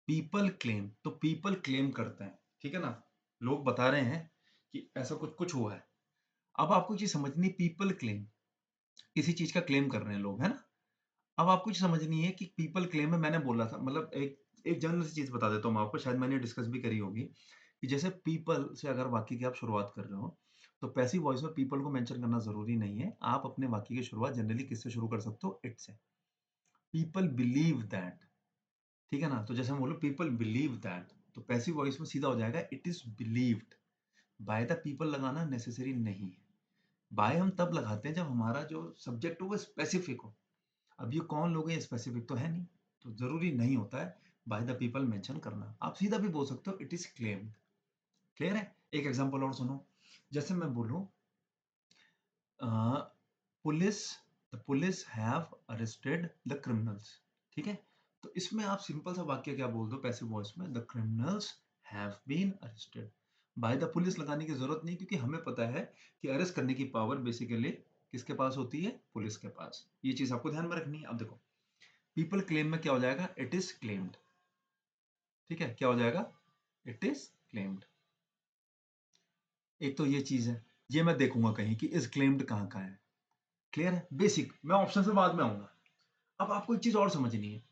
पीपल क्लेम, तो पीपल क्लेम करते हैं. ठीक है ना, लोग बता रहे हैं कि ऐसा कुछ कुछ हुआ है. अब आपको चीज समझनी, पीपल क्लेम, किसी चीज का क्लेम कर रहे हैं लोग, है ना. अब आपको चीज समझनी है कि पीपल क्लेम में मैंने बोला था, मतलब एक एक जनरल सी चीज बता देता हूँ मैं आपको, शायद मैंने डिस्कस भी करी होगी, कि जैसे पीपल से अगर वाक्य की आप शुरुआत कर रहे हो, तो पैसिव वॉइस में पीपल को मेंशन करना जरूरी नहीं है. आप अपने वाक्य की शुरुआत जनरली किससे शुरू कर सकते हो, इट से. People believe that. ठीक है ना, तो जैसे हम बोलो पीपल बिलीव दैट, तो पैसिव वॉइस में सीधा हो जाएगा it is believed. Bye the people लगाना नेसेसरी नहीं है. बाय हम तब लगाते हैं जब हमारा जो सब्जेक्ट हो वो स्पेसिफिक हो. अब ये कौन लोग हैं, स्पेसिफिक तो है नहीं, तो जरूरी नहीं होता है बाय द पीपल मेंशन करना. आप सीधा भी बोल सकते हो इट इज क्लेम्ड. क्लियर है? एक एग्जांपल और सुनो. जैसे मैं बोलूं, police, the police have arrested the criminals. ठीक है, तो इसमें आप सिंपल सा वाक्य क्या बोल दो पैसिव वॉइस में, the criminals have been arrested. By the police लगाने की जरूरत नहीं, क्योंकि हमें पता है कि अरेस्ट करने की पावर बेसिकली किसके पास होती है, पुलिस के पास. ये चीज आपको ध्यान में रखनी है. अब देखो, पीपल क्लेम में क्या हो जाएगा, इट इज क्लेम्ड. ठीक है, क्या हो जाएगा, इट इज क्लेम्ड. एक तो ये चीज है, ये मैं देखूंगा कहीं कि इज क्लेम्ड कहाँ कहाँ है. क्लियर है? बेसिक, मैं ऑप्शन से बाद में आऊंगा. अब आपको एक चीज और समझनी है.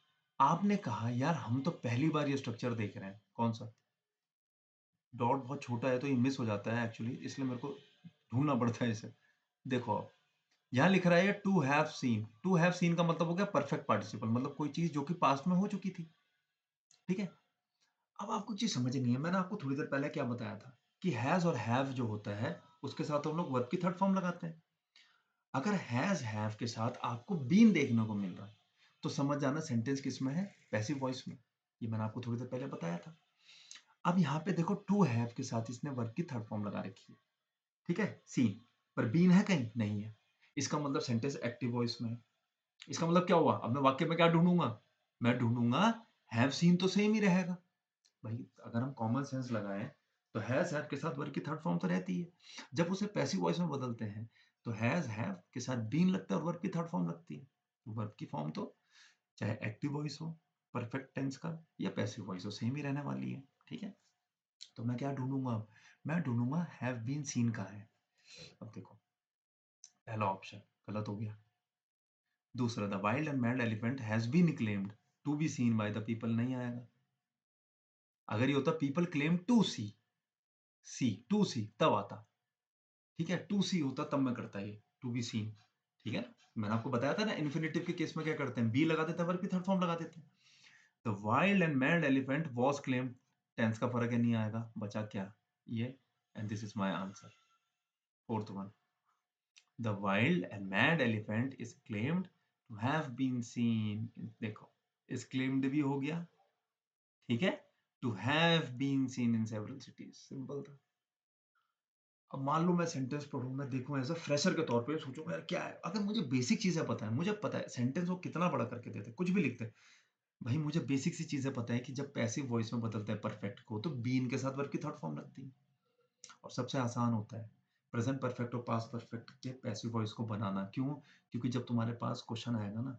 आपने कहा यार हम तो पहली बार ये स्ट्रक्चर देख रहे हैं, कौन सा, डॉट बहुत छोटा है तो ये मिस हो जाता है एक्चुअली, इसलिए मेरे को ढूंढना पड़ता है इसे. देखो, आप यहाँ लिख रहा है to have seen. To have seen का मतलब हो गया परफेक्ट पार्टिसिपल, मतलब कोई चीज जो कि पास्ट में हो चुकी थी. ठीक है, अब आपको चीज समझनी है. मैंने आपको थोड़ी देर पहले क्या बताया था कि हैज और हैव जो होता है उसके साथ हम लोग वर्ब की थर्ड फॉर्म लगाते हैं. अगर हैज हैव के साथ आपको बीन देखने को मिल रहा है, तो समझ जाना सेंटेंस किस में है, पैसिव वॉइस में. ये मैंने आपको थोड़ी देर पहले बताया था. अब यहाँ पे देखो, टू हैव के साथ इसने वर्ब की थर्ड फॉर्म लगा रखी है. ठीक है, सीन, पर बीन है कहीं नहीं है. इसका मतलब सेंटेंस एक्टिव वॉइस में है. इसका मतलब क्या हुआ, अब मैं वाक्य में क्या ढूंढूंगा, मैं ढूंढूंगा हैव सीन, तो सेम ही रहेगा. भाई अगर हम कॉमन सेंस लगाएं तो हैज हैव के साथ वर्ब की थर्ड फॉर्म तो रहती है। जब उसे पैसिव वॉइस में बदलते हैं तो हैज हैव के साथ बीन लगता है और वर्ब की थर्ड फॉर्म लगती है। वर्ब की फॉर्म तो चाहे एक्टिव वॉइस हो, परफेक्ट टेंस का, या पैसिव वॉइस हो, सेम ही रहने वाली है। ठीक है, तो मैं क्या ढूंढूंगा अब? मैं ढूंढूंगा हैव बीन सीन का है। अब देखो, पहला ऑप्शन गलत हो गया। दूसरा, the wild and mad elephant has been claimed to be seen by the people, नहीं आएगा। अगर ये होता people claim to see to see तब आता। ठीक है, टू सी होता तब मैं करता ये टू बी सीन। ठीक है, मैंने आपको बताया था ना इन्फिनेटिव के केस में क्या करते हैं, बी लगा देते हैं, वर्ब की थर्ड फॉर्म लगा देते हैं। The wild and mad elephant was claimed, tense का फर्क है, नहीं आएगा, बचा क्या ये, and this is my answer, fourth one. The wild and mad elephant is claimed to have been seen, देखो इज क्लेम्ड भी हो गया। ठीक है, to have been seen in several cities, simple था। अब मान लो मैं सेंटेंस पढ़ूं, मैं देखूं एज अ फ्रेशर के तौर पे, सोचूं यार क्या है, अगर मुझे बेसिक चीजें पता है, मुझे पता है सेंटेंस वो कितना बड़ा करके देते कुछ भी लिखते हैं। भाई मुझे बेसिक सी चीजें पता है कि जब पैसिव वॉइस में बदलता है परफेक्ट को तो बीन के साथ वर्ब की थर्ड फॉर्म लगती है। और सबसे आसान होता है प्रेजेंट परफेक्ट और पास्ट परफेक्ट के पैसिव वॉइस को बनाना। क्यों? क्योंकि जब तुम्हारे पास क्वेश्चन आएगा ना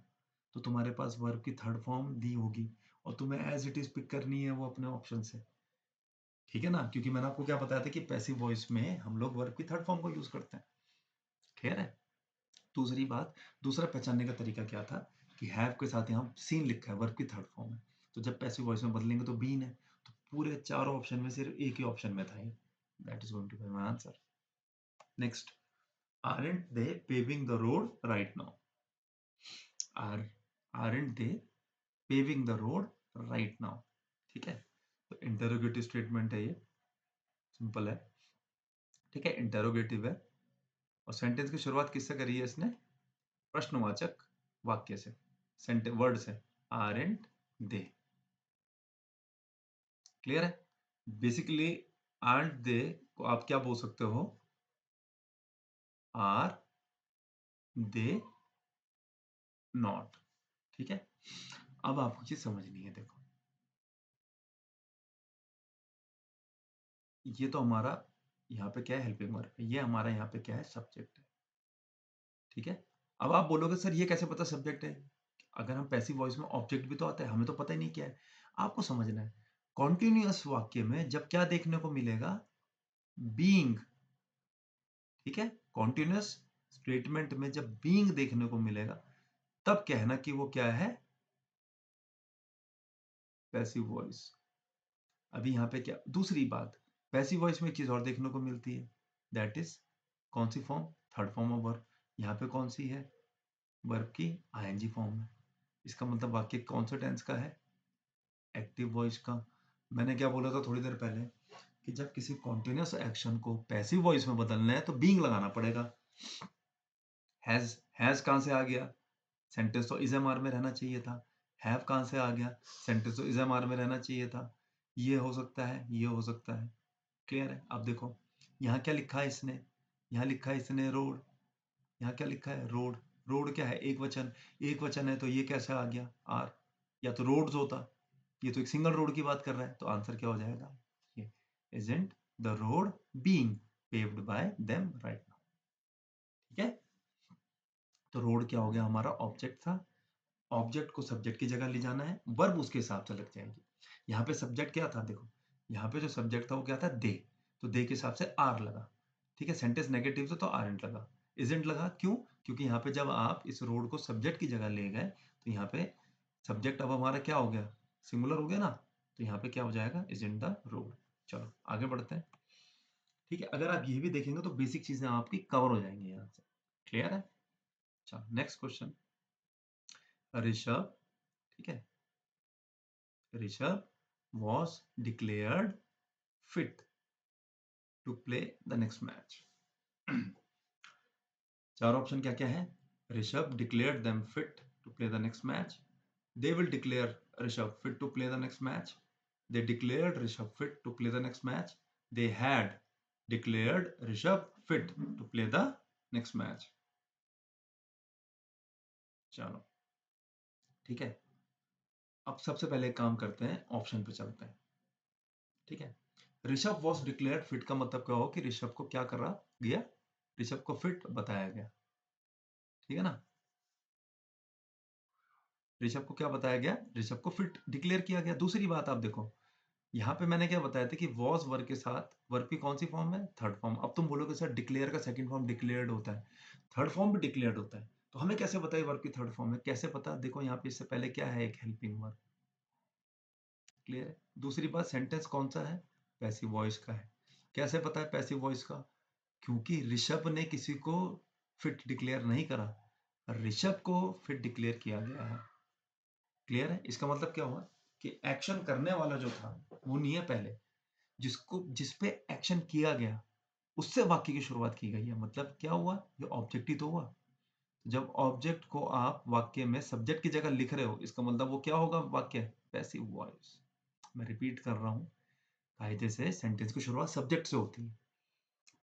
तो तुम्हारे पास वर्ब की थर्ड फॉर्म दी होगी और तुम्हें एज इट इज पिक करनी है वो अपने ऑप्शन से। ठीक है ना, क्योंकि मैंने आपको क्या बताया था कि पैसिव वॉइस में हम लोग वर्ब की थर्ड फॉर्म को यूज करते हैं। क्लियर है? दूसरी बात, दूसरा पहचानने का तरीका क्या था कि हैव के साथ यहाँ सीन लिखा है, वर्ब की थर्ड फॉर्म है, तो जब पैसिव वॉइस में बदलेंगे तो बीन है। तो पूरे चारों ऑप्शन में सिर्फ एक ही ऑप्शन में था ये, that is going to be my answer. Next, aren't they paving the road right now? are aren't they paving the road right now? ठीक है, तो इंटरोगेटिव स्टेटमेंट है ये, सिंपल है। ठीक है, इंटरोगेटिव है और सेंटेंस की शुरुआत किससे करी है इसने? प्रश्नवाचक वाक्य से, सेंटेंस वर्ड से, aren't they। क्लियर है? बेसिकली aren't they को आप क्या बोल सकते हो? are they not। ठीक है, अब आपको चीज समझनी है, देखो ये तो हमारा यहाँ पे क्या है, हेल्पिंग वर्ब है, ये हमारा यहाँ पे क्या है, सब्जेक्ट है। ठीक है, अब आप बोलोगे सर ये कैसे पता सब्जेक्ट है? अगर हम पैसिव वॉइस में ऑब्जेक्ट भी तो आता है, हमें तो पता ही नहीं क्या है। आपको समझना है कॉन्टिन्यूअस वाक्य में जब क्या देखने को मिलेगा, बीइंग। ठीक है, कॉन्टिन्यूअस स्टेटमेंट में जब बीइंग देखने को मिलेगा तब कहना कि वो क्या है, पैसिव वॉइस। अभी यहाँ पे क्या, दूसरी बात, पैसिव वॉइस में एक चीज और देखने को मिलती है, दैट इज कौन सी form, third form of verb. यहाँ पे कौन सी है, वर्ब की आईएनजी फॉर्म है। इसका मतलब वाक्य कौन सा टेंस का है, एक्टिव वॉइस का। मैंने क्या बोला था थोड़ी देर पहले कि जब किसी कॉन्टिन्यूअस एक्शन को पैसिव वॉइस में बदलना है तो बीइंग लगाना पड़ेगा। हैज कहां से आ गया, सेंटेंस तो इज एम आर में रहना चाहिए था। हैव कहां से आ गया, सेंटेंस तो इज एम आर में रहना चाहिए था। ये हो सकता है, ये हो सकता है। क्लियर है? अब देखो यहाँ क्या लिखा है इसने, यहाँ लिखा है इसने रोड, यहाँ क्या लिखा है, रोड। रोड क्या है, एक वचन, एक वचन है तो ये कैसे आ गया, आर। या तो रोड्स होता, ये तो एक सिंगल रोड की बात कर रहा है, तो आंसर क्या हो जाएगा, ये isn't the road being paved bye them right now. ठीक है, तो रोड क्या हो गया, हमारा ऑब्जेक्ट था। ऑब्जेक्ट को सब्जेक्ट की जगह ले जाना है, वर्ब उसके हिसाब से लग जाएगी। यहाँ पे सब्जेक्ट क्या था, देखो यहाँ पे जो सब्जेक्ट था वो क्या था, दे, तो दे के हिसाब से आर लगा। ठीक है, सेंटेंस नेगेटिव था तो आरंट लगा, इजंट लगा। क्यों? क्योंकि यहाँ पे जब आप इस रोड को सब्जेक्ट की जगह ले गए तो यहाँ पे सब्जेक्ट अब हमारा क्या हो गया, सिंगुलर हो गया ना, तो यहाँ पे क्या हो जाएगा, इजंट द रोड। चलो आगे बढ़ते हैं। ठीक है, अगर आप ये भी देखेंगे तो बेसिक चीजें आपकी कवर हो जाएंगी यहाँ से। क्लियर है? चलो नेक्स्ट क्वेश्चन, ऋषभ। ठीक है, Rishabh was declared fit to play the next match। चार ऑप्शन क्या क्या है, Rishabh declared them fit to play the next match, they will declare Rishabh fit to play the next match, they declared Rishabh fit to play the next match, they had declared Rishabh fit to play the next match। चलो ठीक है, अब सबसे पहले काम करते हैं, ऑप्शन पे चलते हैं। ठीक है। ऋषभ वॉज डिक्लेयर्ड फिट का मतलब क्या हो कि ऋषभ को क्या करा गया, ऋषभ को फिट बताया गया, ठीक है ना। ऋषभ को क्या बताया गया, ऋषभ को फिट डिक्लेयर किया गया। दूसरी बात आप देखो, यहाँ पे मैंने क्या बताया था कि वॉज वर्ब के साथ वर्ब की कौन सी फॉर्म है, थर्ड फॉर्म। अब तुम बोलोगे सर डिक्लेयर का सेकंड फॉर्म डिक्लेयर्ड होता है, थर्ड फॉर्म भी डिक्लेयर्ड होता है, तो हमें कैसे पता है वर्ब की थर्ड फॉर्म है, कैसे पता, देखो यहाँ पे इससे पहले क्या है, एक हेल्पिंग वर्ब, क्लियर है। दूसरी बात, सेंटेंस कौन सा है, पैसिव वॉइस का है। कैसे पता है पैसिव वॉइस का, क्योंकि ऋषभ ने किसी को फिट डिक्लेयर नहीं करा, ऋषभ को फिट डिक्लेयर किया गया है, क्लियर है। इसका मतलब क्या हुआ कि एक्शन करने वाला जो था वो नहीं है पहले, जिसको जिस पे एक्शन किया गया उससे वाक्य की शुरुआत की गई है। मतलब क्या हुआ, ये ऑब्जेक्ट ही तो हुआ। जब ऑब्जेक्ट को आप वाक्य में सब्जेक्ट की जगह लिख रहे हो, इसका मतलब वो क्या होगा, वाक्य, पैसिव वॉइस। मैं रिपीट कर रहा हूं, कायदे से सेंटेंस की शुरुआत सब्जेक्ट से होती है,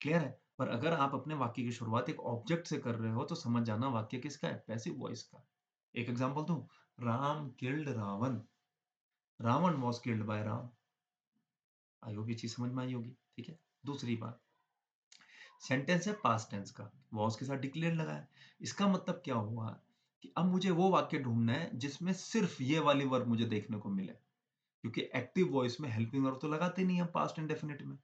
क्लियर है। पर अगर आप अपने वाक्य की शुरुआत एक ऑब्जेक्ट से कर रहे हो तो समझ जाना वाक्य किसका है, पैसिव वॉइस का। एक एग्जांपल दूं, Ram killed Ravan, Ravan was killed by Ram. I hope ये चीज समझ में आई होगी, ठीक है। दूसरी बात, सेंटेंस है पास्ट टेंस का, वॉज के साथ डिक्लेयर लगा है। इसका मतलब क्या हुआ कि अब मुझे वो वाक्य ढूंढना है जिसमें सिर्फ ये वाली वर्ब मुझे देखने को मिले, क्योंकि एक्टिव वॉइस में हेल्पिंग वर्ब तो लगाते नहीं हम पास्ट इंडेफिनिट में।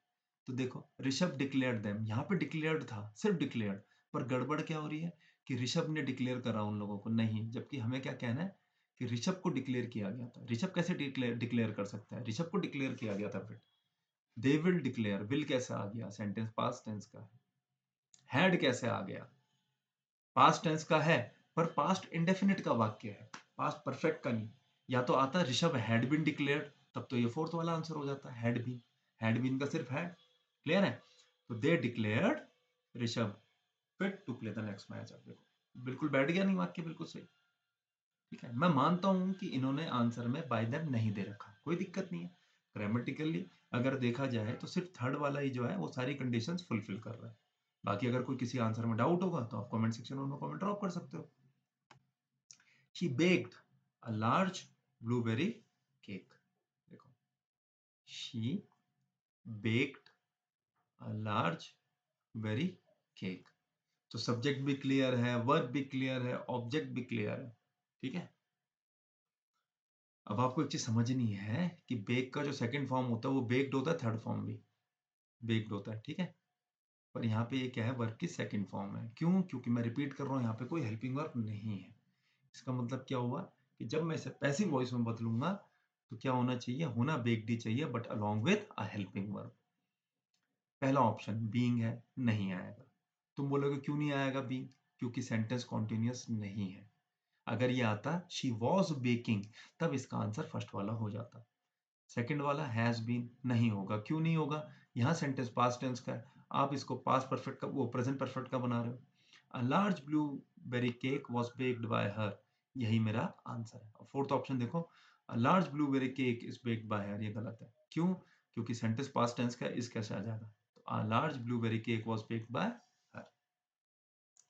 तो देखो, ऋषभ डिक्लेयर्ड देम, यहाँ पे डिक्लेयर्ड था, सिर्फ डिक्लेयर्ड, पर गड़बड़ क्या हो रही है कि ऋषभ ने डिक्लेयर करा उन लोगों को नहीं, जबकि हमें क्या कहना है कि ऋषभ को डिक्लेयर किया गया था। ऋषभ कैसे डिक्लेयर कर सकता है, ऋषभ को डिक्लेयर किया गया था फिर। दे विल डिक्लेयर, विल कैसे आ गया, सेंटेंस पास्ट टेंस का है। हैड कैसे आ गया, पास्ट टेंस का है, पर पास्ट इंडेफिनिट का वाक्य है, पास्ट परफेक्ट का नहीं। या तो आता ऋषभ हैड बीन डिक्लेयर्ड, तब तो ये फोर्थ वाला आंसर हो जाता है, हैड बीन, हैड बीन का सिर्फ हैड, क्लियर है। तो they declared Rishabh fit to play the next match. अब देखो बिल्कुल बैठ गया नहीं वाक्य, बिल्कुल सही, ठीक है। मैं मानता हूं कि इन्होंने आंसर में बाय देम नहीं दे रखा, कोई दिक्कत नहीं है। ग्रामेटिकली अगर देखा जाए तो सिर्फ थर्ड वाला ही जो है वो सारी कंडीशंस फुलफिल कर रहा है। बाकी अगर कोई किसी आंसर में डाउट होगा तो आप कमेंट सेक्शन में कमेंट ड्रॉप कर सकते हो। She baked a large blueberry cake, देखो, she baked a large berry cake। तो सब्जेक्ट भी क्लियर है, वर्ब भी क्लियर है, ऑब्जेक्ट भी क्लियर है, ठीक है। अब आपको एक चीज समझनी है कि बेक का जो सेकंड फॉर्म होता है वो बेक्ड होता है, थर्ड फॉर्म भी बेक्ड होता है, ठीक है। पर यहाँ पे ये क्या है, वर्ब की सेकंड फॉर्म है। क्यों, क्योंकि मैं रिपीट कर रहा हूँ, यहाँ पे कोई हेल्पिंग वर्ब नहीं है। इसका मतलब क्या हुआ कि जब मैं इसे पैसिव वॉइस में बदलूंगा तो क्या होना चाहिए, होना बेक्ड ही चाहिए, but along with a helping verb. पहला ऑप्शन बीइंग है, नहीं आएगा। तुम बोलोगे क्यों नहीं आएगा बीइंग, क्योंकि सेंटेंस कॉन्टिन्यूअस नहीं है। अगर ये आता शी वॉज बेकिंग, तब इसका आंसर फर्स्ट वाला हो जाता। सेकंड वाला हैज बीन नहीं होगा, क्यों नहीं होगा, यहाँ सेंटेंस पास्ट टेंस का है, आप इसको पास्ट परफेक्ट का, वो प्रेजेंट परफेक्ट का बना रहे हो। अ large blueberry cake was baked by हर, यही मेरा आंसर है। फोर्थ ऑप्शन देखो, अ large blueberry cake is baked by हर, ये गलत है। क्यों, क्योंकि सेंटेंस पास्ट टेंस का है, इस कैसे आ जाएगा, तो a large blueberry cake was baked by her,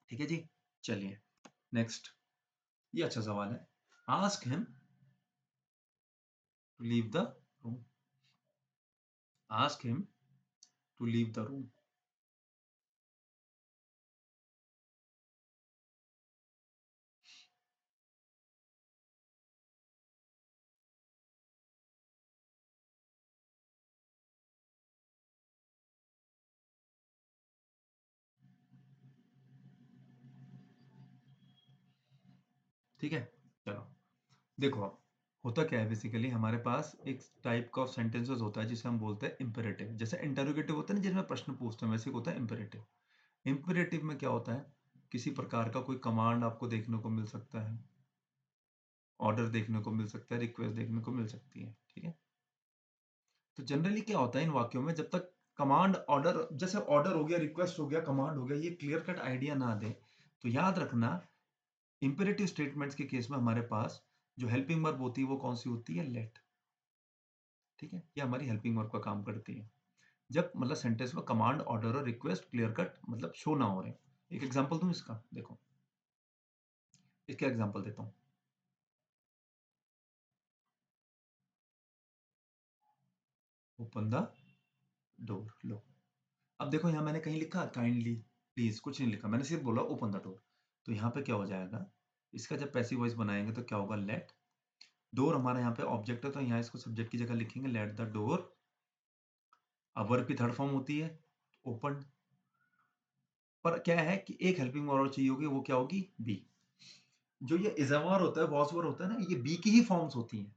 ठीक है जी। चलिए नेक्स्ट, ये अच्छा सवाल है। Ask him to leave the room, ask him to leave the room. ठीक है, चलो देखो, अब होता क्या है, बेसिकली हमारे पास एक टाइप का सेंटेंसेस होता है जिसे हम बोलते हैं इंपेरेटिव। जैसे इंटरोगेटिव होता है ना जिसमें प्रश्न पूछते हैं, वैसे होता है इंपेरेटिव। इंपेरेटिव में क्या होता है, किसी प्रकार का कोई कमांड आपको देखने को मिल सकता है, ऑर्डर देखने को मिल सकता है, रिक्वेस्ट देखने को मिल सकती है, ठीक है। तो जनरली क्या होता है इन वाक्यों में, जब तक कमांड ऑर्डर, जैसे ऑर्डर हो गया, रिक्वेस्ट हो गया, कमांड हो गया, ये क्लियर कट आइडिया ना दे, तो याद रखना इंपेरेटिव स्टेटमेंट्स के केस में हमारे पास जो हेल्पिंग वर्ब होती है वो कौन सी होती है, लेट, ठीक है। ये हमारी हेल्पिंग वर्ब का काम करती है जब मतलब सेंटेंस में कमांड ऑर्डर और रिक्वेस्ट क्लियर कट मतलब शो ना हो रहे। एक एग्जांपल दूं इसका, देखो इसका एग्जांपल देता हूं। Open the door. लो, अब देखो यहाँ मैंने कहीं लिखा काइंडली, प्लीज, कुछ नहीं लिखा, मैंने सिर्फ बोला ओपन द डोर। तो यहाँ पे क्या हो जाएगा, इसका जब पैसिव वॉइस बनाएंगे तो क्या होगा, लेट डोर हमारा यहाँ पे ऑब्जेक्ट है, तो यहाँ इसको सब्जेक्ट की जगह लिखेंगे लेट द डोर। अब वर्ब की थर्ड फॉर्म होती है ओपन, पर क्या है कि एक हेल्पिंग वर्ब और चाहिए होगी, वो क्या होगी, बी। जो ये इज़ावर होता है, वॉसवर होता है ना, ये बी की ही फॉर्म्स होती हैं।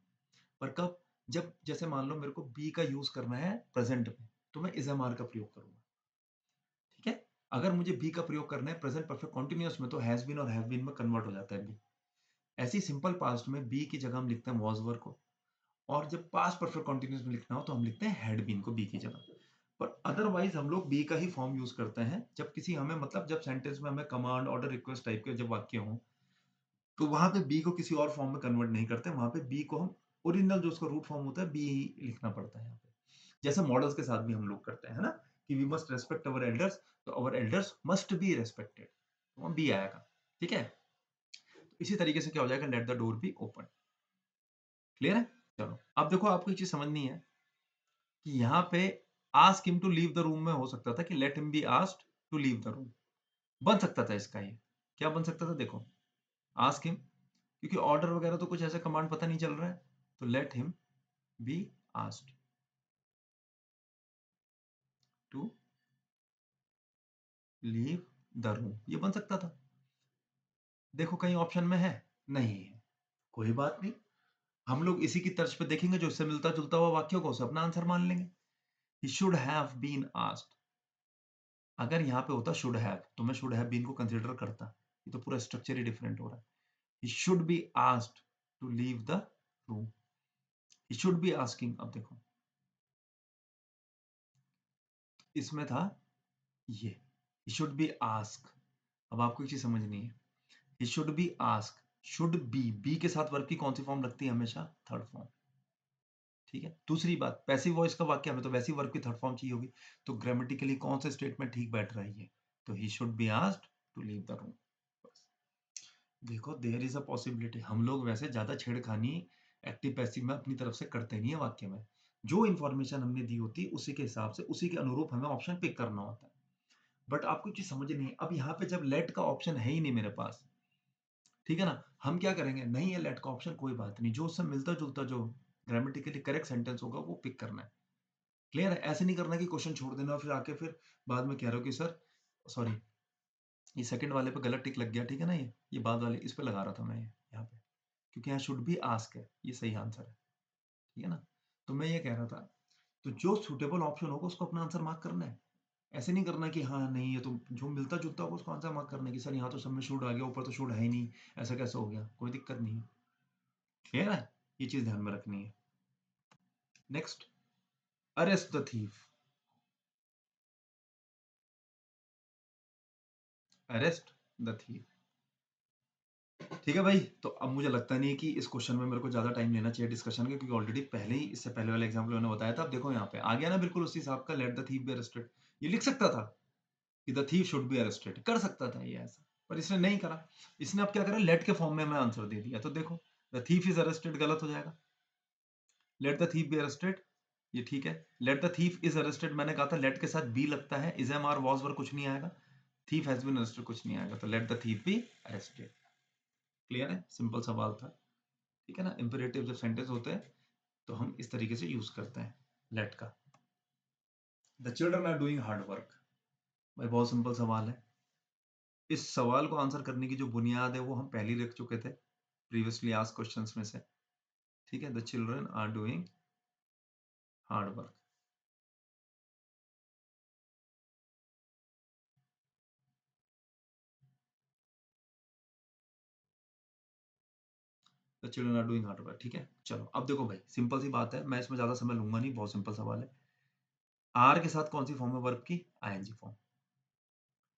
पर कब, जब जैसे मान लो मेरे को बी का यूज करना है प्रेजेंट में, तो मैं इज़ामार का प्रयोग करूंगा। ठीक है, अगर मुझे बी का प्रयोग करना है प्रेजेंट परफेक्ट कॉन्टिन्यूअस में, तो हैज बीन और हैव बीन में कन्वर्ट हो जाता है बी। ऐसी सिंपल पास्ट में बी की जगह हम लिखते हैं वॉज वर को, और जब पास्ट परफेक्ट कॉन्टिन्यूअस में लिखना हो तो हम लिखते हैं हैड बीन को बी की जगह। पर अदरवाइज हम लोग बी का ही फॉर्म यूज करते हैं जब किसी हमें मतलब जब सेंटेंस में हमें कमांड ऑर्डर रिक्वेस्ट टाइप के जब वाक्य हो, तो वहां पे बी को किसी और फॉर्म में कन्वर्ट नहीं करते, वहां पे बी को हम ओरिजिनल जो उसका रूट फॉर्म होता है बी ही लिखना पड़ता है यहाँ पे। जैसे मॉडल्स के साथ भी हम लोग करते हैं, है ना, कि we must respect our elders, तो our elders must be respected, तो वहां बी आएगा। ठीक है, तो इसी तरीके से क्या हो जाएगा, let the door be open. Clear है? चलो, अब देखो आपको एक चीज समझनी है कि यहाँ पे ask him to leave the room में हो सकता था कि let him be asked to leave the room, बन सकता था इसका, ये क्या बन सकता था, देखो आस्क हिम, क्योंकि ऑर्डर वगैरह तो कुछ ऐसा कमांड पता नहीं चल रहा है, तो let him be asked to leave the room, ये बन सकता था। देखो कहीं ऑप्शन में है, नहीं है, कोई बात नहीं, हम लोग इसी की तर्ज पे देखेंगे, जो इससे मिलता जुलता हुआ वाक्य को उसे अपना आंसर मान लेंगे। He should have been asked, अगर यहाँ पे होता शुड हैव, तो मैं शुड हैव बीन को कंसीडर करता, ये तो पूरा स्ट्रक्चर ही डिफरेंट हो रहा है। He should be asked to leave the room, he should be asking, अब देखो इसमें था ये, ही शुड बी आस्क। अब आपको एक चीज समझनी है, he should be ask, should be के साथ वर्ब की कौन सी फॉर्म लगती है, हमेशा थर्ड फॉर्म। ठीक है, दूसरी बात, पैसिव वॉइस का वाक्य हमें तो वैसी वर्ब की थर्ड फॉर्म चाहिए होगी, तो ग्रामेटिकली कौन सा स्टेटमेंट ठीक बैठ रहा है, ये तो he should be asked to leave the room. देखो देयर इज अ पॉसिबिलिटी, हम लोग वैसे ज्यादा छेड़खानी एक्टिव पैसिव में अपनी तरफ से करते नहीं है वाक्य में, जो इन्फॉर्मेशन हमने दी होती है उसी के हिसाब से उसी के अनुरूप हमें ऑप्शन पिक करना होता है। बट आपको चीज समझ नहीं है, अब यहाँ पे जब लेट का ऑप्शन है ही नहीं मेरे पास, ठीक है ना, हम क्या करेंगे, नहीं है लेट का ऑप्शन, कोई बात नहीं, जो उससे मिलता जुलता जो ग्रामेटिकली करेक्ट सेंटेंस होगा वो पिक करना है। क्लियर है? ऐसे नहीं करना कि क्वेश्चन छोड़ देना और फिर आके फिर बाद में कह रहे हो कि सर सॉरी, ये सेकंड वाले पे गलत टिक लग गया, ठीक है ना, ये बाद वाले इस पे लगा रहा था मैं, ये यहाँ पे, क्योंकि यहाँ शुड भी आस्क है, ये सही आंसर है। ठीक है ना, तो मैं ये कह रहा था, तो जो सुटेबल ऑप्शन होगा उसको अपना आंसर मार्क करना है। ऐसे नहीं करना कि हाँ नहीं, ये तो जो मिलता जुलता होगा उसको आंसर मार्क करना है कि सर यहाँ तो सब में शुड आ गया, ऊपर तो शुड है ही नहीं, ऐसा कैसे हो गया, कोई दिक्कत नहीं है। क्लियर है? ये चीज ध्यान में रखनी है। Next, arrest the thief, arrest the thief. ठीक है भाई, तो अब मुझे लगता नहीं कि इस क्वेश्चन में मेरे को ज्यादा टाइम लेना चाहिए डिस्कशन के, क्योंकि ऑलरेडी पहले ही इससे पहले वाले एग्जाम्पल मैंने बताया था। अब देखो यहाँ पे आ गया ना बिल्कुल उसी हिसाब का, late the thief be arrested, ये लिख सकता था कि the thief should be arrested, कर सकता था ये ऐसा, पर इसने नहीं करा। इसने अब क्या करा, लेट के फॉर्म में हमें आंसर दे दिया, तो देखो द थीफ इज अरेस्टेड गलत हो जाएगा, let the thief be arrested ये ठीक है, let the thief is arrested मैंने कहा था लेट के साथ बी लगता है, is am are was were कुछ नहीं आएगा, थीफ हैज बीन अरेस्टेड कुछ नहीं आएगा, तो late the thief be arrested. Clear है? सिंपल सवाल था। ठीक है ना, इंपेरेटिव जब सेंटेंस होते हैं तो हम इस तरीके से यूज करते हैं लेट का। The children are doing hard work, भाई बहुत सिंपल सवाल है, इस सवाल को आंसर करने की जो बुनियाद है वो हम पहले ही रख चुके थे प्रीवियसली आस्क्ड क्वेश्चंस में से। ठीक है, the children are doing hard work, the children are doing hard work. ठीक है, चलो अब देखो भाई सिंपल सी बात है, मैं इसमें ज्यादा समय लूंगा नहीं, बहुत सिंपल सवाल है। आर के साथ कौन सी फॉर्म है वर्ब की, आईएनजी फॉर्म।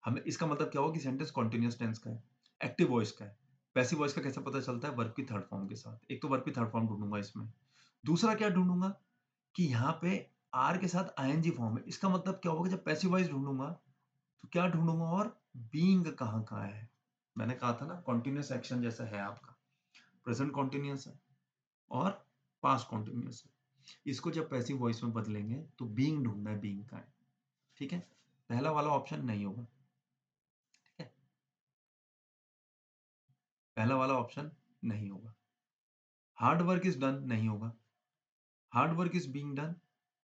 हमें इसका मतलब क्या होगा कि सेंटेंस कॉन्टिन्यूअस टेंस का है, एक्टिव वॉइस का है। पैसिव वॉइस का कैसे पता चलता है, वर्ब की थर्ड फॉर्म के साथ, एक तो वर्ब की थर्ड फॉर्म ढूंढूंगा इसमें, दूसरा क्या ढूंढूंगा कि यहाँ पे आर के साथ आईएनजी फॉर्म है, इसका मतलब क्या होगा, जब पैसिव वॉइस ढूंढूंगा तो क्या ढूंढूंगा, और बीइंग कहाँ है, मैंने कहा था ना कॉन्टिन्यूअस एक्शन जैसा है आपका, प्रेजेंट कॉन्टिन्यूअस है और पास्ट कॉन्टिन्यूअस है। इसको जब पैसिव वॉइस में बदलेंगे तो बीइंग ढूंढना है, बीइंग का है, ठीक है। पहला वाला ऑप्शन नहीं होगा, ठीक है, पहला वाला ऑप्शन नहीं होगा। हार्ड वर्क इज डन नहीं होगा, hard work is being done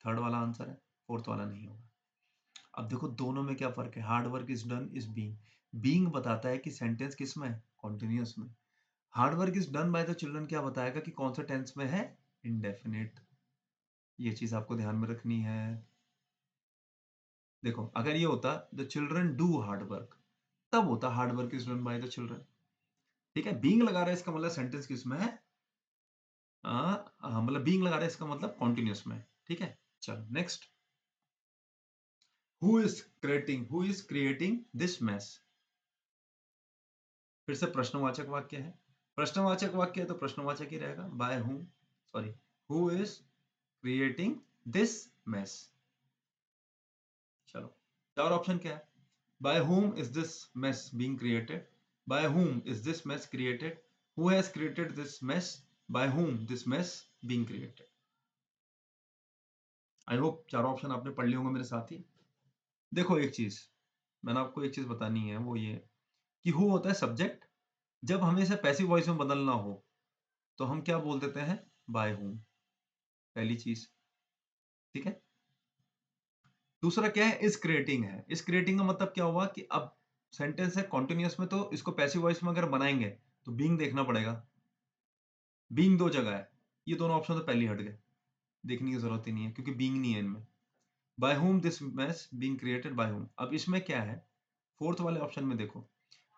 third वाला आंसर है, फोर्थ वाला नहीं होगा। अब देखो दोनों में क्या फर्क है, hard work is done is being, being बताता है कि सेंटेंस किस में है, कॉन्टिन्यूअस में। Hard work is done by the children क्या बताएगा कि कौन सा टेंस में है, इंडेफिनिट। ये चीज आपको ध्यान में रखनी है। देखो अगर ये होता the children do hard work, तब होता hard work is done by the children, ठीक है। बीइंग लगा रहा है इसका मतलब सेंटेंस किस में है, मतलब बीइंग लगा रहा है इसका मतलब कॉन्टिन्यूअस में, ठीक है। चलो next, who is creating this mess. फिर से प्रश्नवाचक वाक्य है, प्रश्नवाचक वाक्य है तो प्रश्नवाचक ही रहेगा, by whom, sorry, who is creating this mess. चलो चार ऑप्शन क्या है, by whom is this mess being created, by whom is this mess created, who has created this mess, by whom this mess being created। I hope चार ऑप्शन आपने पढ़ लिए होंगे मेरे साथ ही। देखो एक चीज मैंने आपको एक चीज बतानी है, वो ये कि हु होता है सब्जेक्ट, जब हमें इसे पैसिव वॉइस में बदलना हो तो हम क्या बोल देते हैं, बाय whom, पहली चीज, ठीक है। दूसरा क्या है, इज क्रिएटिंग है, इज क्रिएटिंग का मतलब क्या हुआ कि अब सेंटेंस है कॉन्टिन्यूअस में, तो इसको पैसिव वॉइस में अगर बनाएंगे तो बीइंग देखना पड़ेगा, बीइंग दो जगह है, ये दोनों ऑप्शन तो पहले हट गए, देखने की जरूरत ही नहीं है क्योंकि बीइंग नहीं है इनमें। By whom this mess being created, by whom। अब इसमें क्या है, फोर्थ वाले ऑप्शन में देखो,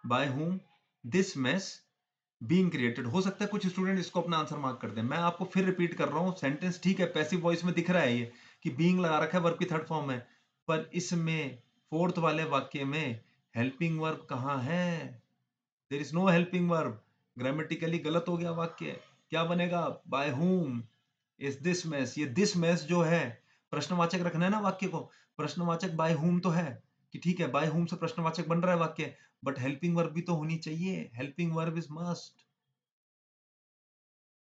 by whom this mess being created, हो सकता है कुछ स्टूडेंट इसको अपना आंसर मार्क कर दें। मैं आपको फिर रिपीट कर रहा हूं, सेंटेंस ठीक है पैसिव वॉइस में दिख रहा है ये कि बीइंग लगा रखा है, वर्ब की थर्ड फॉर्म है, पर इसमें फोर्थ वाले वाक्य में हेल्पिंग वर्ब कहाँ है, there is no helping verb, grammatically गलत हो गया वाक्य। क्या बनेगा, by whom is this mess, ये दिस मैस जो है प्रश्नवाचक रखना है ना वाक्य को, प्रश्नवाचक बाय whom तो है कि ठीक है, बाय whom से प्रश्नवाचक बन रहा है वाक्य, बट हेल्पिंग वर्ब भी तो होनी चाहिए, helping verb is must,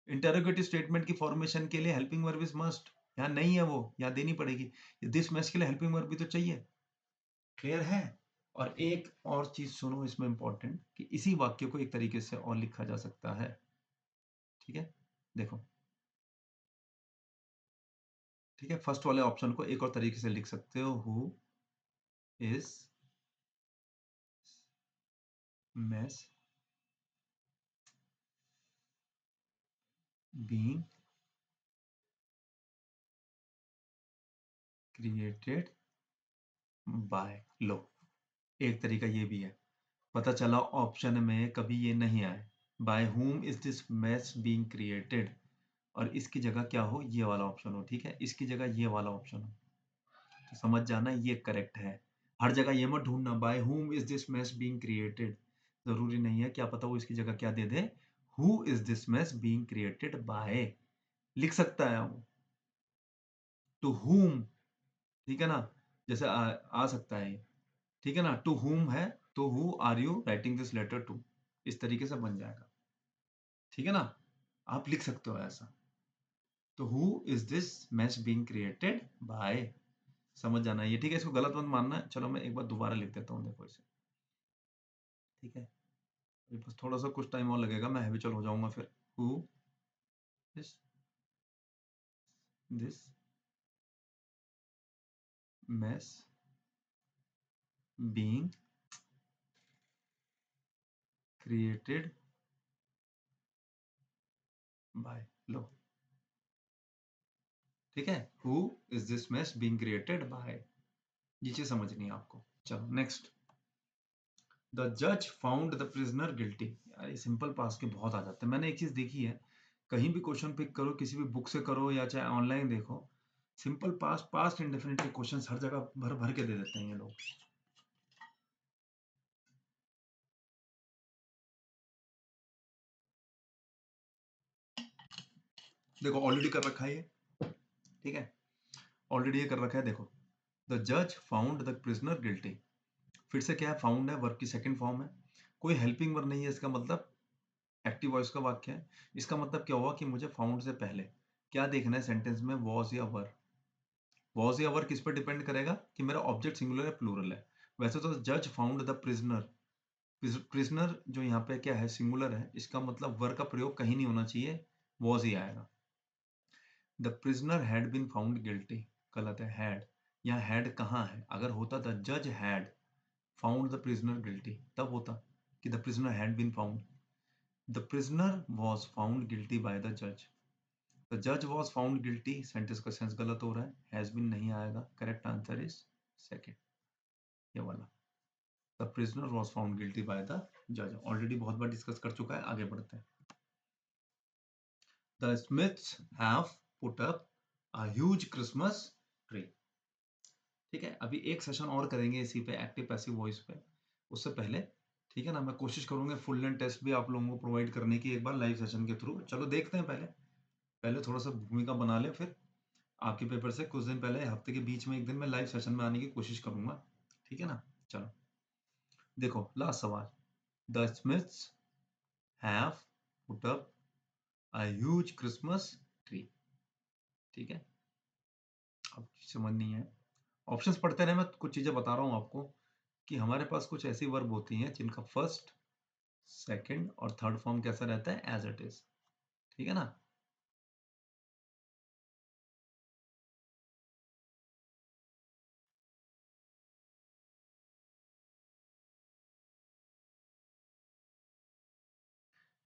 interrogative statement की फॉर्मेशन के लिए हेल्पिंग वर्ब इज मस्ट, यहाँ नहीं है वो, यहाँ देनी पड़ेगी, ये दिस मैस के लिए हेल्पिंग वर्ब भी तो चाहिए, क्लियर है। और एक और चीज सुनो इसमें इंपॉर्टेंट, कि इसी वाक्य को एक तरीके से और लिखा जा सकता है, ठीक है। देखो ठीक है, फर्स्ट वाले ऑप्शन को एक और तरीके से लिख सकते हो, who is mess being created by, लो एक तरीका ये भी है, पता चला ऑप्शन में कभी ये नहीं आए, by whom is this mess being created, और इसकी जगह क्या हो, ये वाला ऑप्शन हो, ठीक है, इसकी जगह ये वाला ऑप्शन हो, तो समझ जाना ये करेक्ट है। हर जगह ये मत ढूंढना by whom is this mess being created, जरूरी नहीं है, क्या पता वो इसकी जगह क्या दे दे, who is this mess being created by, लिख सकता है वो, टू whom, ठीक है ना, जैसे आ सकता है ये, ठीक है ना, टू whom है तो who are you writing this letter to, इस तरीके से बन जाएगा, ठीक है ना, आप लिख सकते हो ऐसा, तो who is this mess being created by, समझ जाना ये, ठीक है, इसको गलत मत मानना है। चलो मैं एक बार दोबारा लिख देता हूँ, देखो इसे, ठीक है, अभी बस थोड़ा सा कुछ टाइम और लगेगा, मैं हैबिचुअल हो जाऊंगा फिर, who is this mess being created by, लो ठीक है, who is this mess being created by, ये चीज समझनी है आपको। चलो नेक्स्ट, द जज फाउंड द प्रिजनर गिल्टी। यार ये सिंपल पास के बहुत आ जाते हैं, मैंने एक चीज देखी है, कहीं भी क्वेश्चन पिक करो, किसी भी बुक से करो या चाहे ऑनलाइन देखो, सिंपल पास, पास्ट इंडेफिनिट के क्वेश्चन हर जगह भर भर के दे देते हैं ये लोग। देखो ऑलरेडी कर रखा है ये, ठीक है, ऑलरेडी ये कर रखा है, देखो, द जज फाउंड द प्रिजनर गिल्टी, फिर से क्या है, फाउंड है, वर्ब की सेकंड फॉर्म है, कोई हेल्पिंग वर्ब नहीं है, इसका मतलब एक्टिव वॉइस का वाक्य है, इसका मतलब क्या हुआ कि मुझे फाउंड से पहले क्या देखना है सेंटेंस में, वॉज या वर। वॉज या वर किस पर डिपेंड करेगा कि मेरा ऑब्जेक्ट सिंगुलर है प्लूरल है। वैसे तो जज फाउंड द प्रिजनर, प्रिजनर जो यहाँ पे क्या है सिंगुलर है, इसका मतलब वर का प्रयोग कहीं नहीं होना चाहिए, वॉज ही आएगा। The prisoner had been found guilty, गलत है, हैड। यहाँ हैड कहाँ है, अगर होता द जज had found the prisoner guilty तब होता कि the prisoner had been found. The prisoner was found guilty by the जज। द जज वॉज फाउंड गिल्टी, सेंटेंस का सेंस गलत हो रहा है, हैज बीन नहीं आएगा, करेक्ट आंसर इज सेकेंड, ये वाला। The prisoner was found guilty by the जज, ऑलरेडी बहुत बार डिस्कस कर चुका है, आगे बढ़ते हैं। The Smiths have put up a huge Christmas tree. ठीक है, अभी एक सेशन और करेंगे इसी पे, एक्टिव पैसिव वॉइस पे। उससे पहले ठीक है ना, मैं कोशिश करूंगा फुल लेंथ टेस्ट भी आप लोगों को प्रोवाइड करने की एक बार लाइव सेशन के थ्रू। चलो देखते हैं, पहले पहले थोड़ा सा भूमिका बना ले, फिर आपके पेपर से कुछ दिन पहले, हफ्ते के बीच में एक दिन मैं लाइव सेशन में आने की कोशिश करूंगा। ठीक है ना, चलो देखो लास्ट सवाल। The Smiths have put up a huge Christmas tree. ठीक है, अब समझ नहीं है, ऑप्शंस पढ़ते रहे, मैं कुछ चीजें बता रहा हूं आपको कि हमारे पास कुछ ऐसी वर्ब होती हैं जिनका फर्स्ट, सेकंड और थर्ड फॉर्म कैसा रहता है, एज इट इज। ठीक है ना,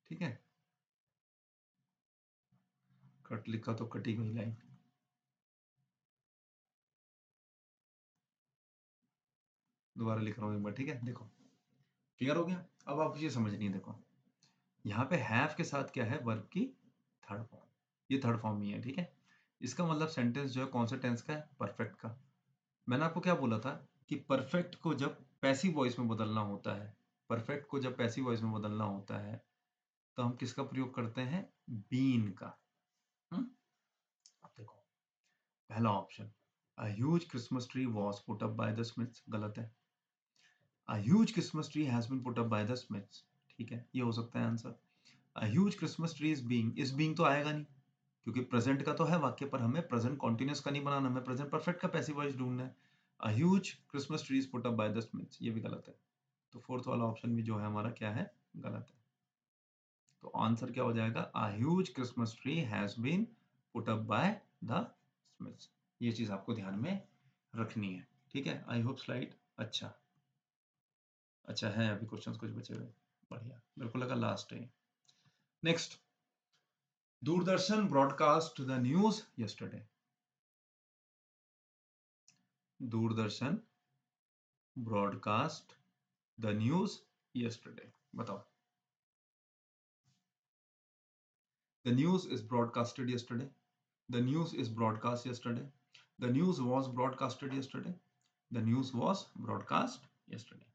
ठीक है, कट लिखा तो कटी गई लाइन। दोबारा लिख रहा हूं एक बार, ठीक है, देखो क्लियर हो गया। अब आप ये समझनी है, देखो यहाँ पे हैव के साथ क्या है, वर्ब की थर्ड फॉर्म, ये थर्ड फॉर्म ही है। ठीक है, इसका मतलब सेंटेंस जो है कौन सा टेंस का है, परफेक्ट का। मैंने आपको क्या बोला था कि परफेक्ट को जब पैसिव वॉइस में बदलना होता है, परफेक्ट को जब पैसिव वॉइस में बदलना होता है तो हम किसका प्रयोग करते हैं, बीन का। अब देखो पहला option, a huge Christmas tree was put up by the Smiths, गलत है। A huge Christmas tree has been put up by the Smiths, ठीक है, ये हो सकता है answer. A huge Christmas tree is being, इस बीइंग तो आएगा नहीं क्योंकि प्रेजेंट का तो है वाक्य, पर हमें प्रेजेंट कॉन्टिन्यूस का नहीं बनाना, हमें प्रेजेंट परफेक्ट का पैसिव वॉइस ढूंढना है। A huge Christmas tree is put up by the Smiths, ये भी गलत है। तो फोर्थ वाला ऑप्शन भी जो है हमारा क्या है, गलत है। तो आंसर क्या हो जाएगा, a huge Christmas tree has been put up by the Smiths. ये चीज आपको ध्यान में रखनी है। ठीक है, आई होप स्लाइड अच्छा अच्छा है, अभी क्वेश्चंस कुछ बचे हुए, बढ़िया, मेरे को लगा लास्ट है। Next, Doordarshan broadcast the news yesterday. Doordarshan broadcast the news yesterday, बताओ। The news is broadcasted yesterday, the news is broadcast yesterday, the news was broadcasted yesterday, the news was broadcast yesterday.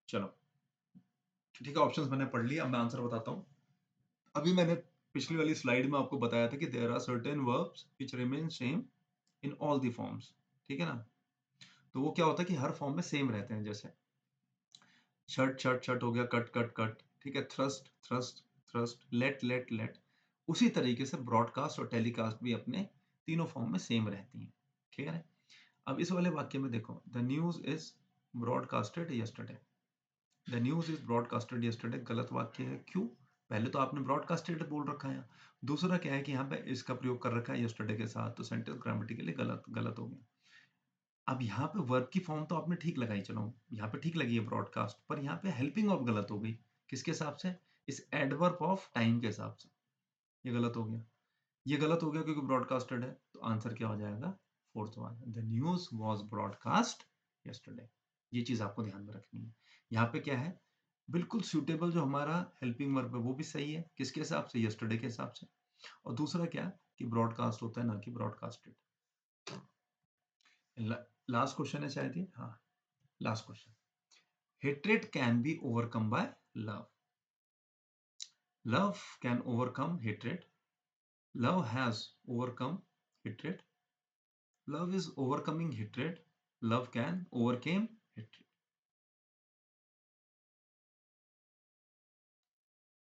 चलो ठीक है, ऑप्शंस मैंने पढ़ लिया, अब मैं आंसर बताता हूँ। अभी मैंने पिछली वाली स्लाइड में आपको बताया था कि there are certain verbs which remain same in all the forms. ठीक है ना, तो वो क्या होता है कि हर फॉर्म में सेम रहते हैं, जैसे शर्ट शर्ट शर्ट हो गया, कट कट कट, ठीक है, thrust thrust thrust, let let let. उसी तरीके से ब्रॉडकास्ट और टेलीकास्ट भी अपने तीनों फॉर्म में सेम रहती हैं। क्लियर है। अब इस वाले वाक्य में देखो, the news is broadcasted yesterday, the news is broadcasted yesterday गलत वाक्य है, क्यों, पहले तो आपने ब्रॉडकास्टेड बोल रखा है, दूसरा क्या है कि यहाँ पे इसका प्रयोग कर रखा है यस्टरडे के साथ, तो सेंटेंस ग्रामेटिकली गलत गलत हो गया। अब यहाँ पे वर्ब की फॉर्म तो आपने ठीक लगाई, चलो यहाँ पे ठीक लगी है ब्रॉडकास्ट, पर यहाँ पे हेल्पिंग ऑफ गलत हो गई, किसके हिसाब से, इस एडवर्ब ऑफ टाइम के हिसाब से, ये गलत हो गया, ये गलत हो गया क्योंकि ब्रॉडकास्टेड है, तो आंसर क्या हो जाएगा, fourth one, the news was broadcast yesterday. ये चीज आपको ध्यान में रखनी है। यहाँ पे क्या है, बिल्कुल सूटेबल जो हमारा हेल्पिंग वर्ब है वो भी सही है, किसके हिसाब से, यस्टरडे के हिसाब से, और दूसरा क्या कि ब्रॉडकास्ट होता है ना कि ब्रॉडकास्टेड। लास्ट क्वेश्चन है शायद ये, हाँ last question, hatred can be overcome by love, love can overcome hatred, love has overcome hatred, love is overcoming hatred, love can overcame hatred।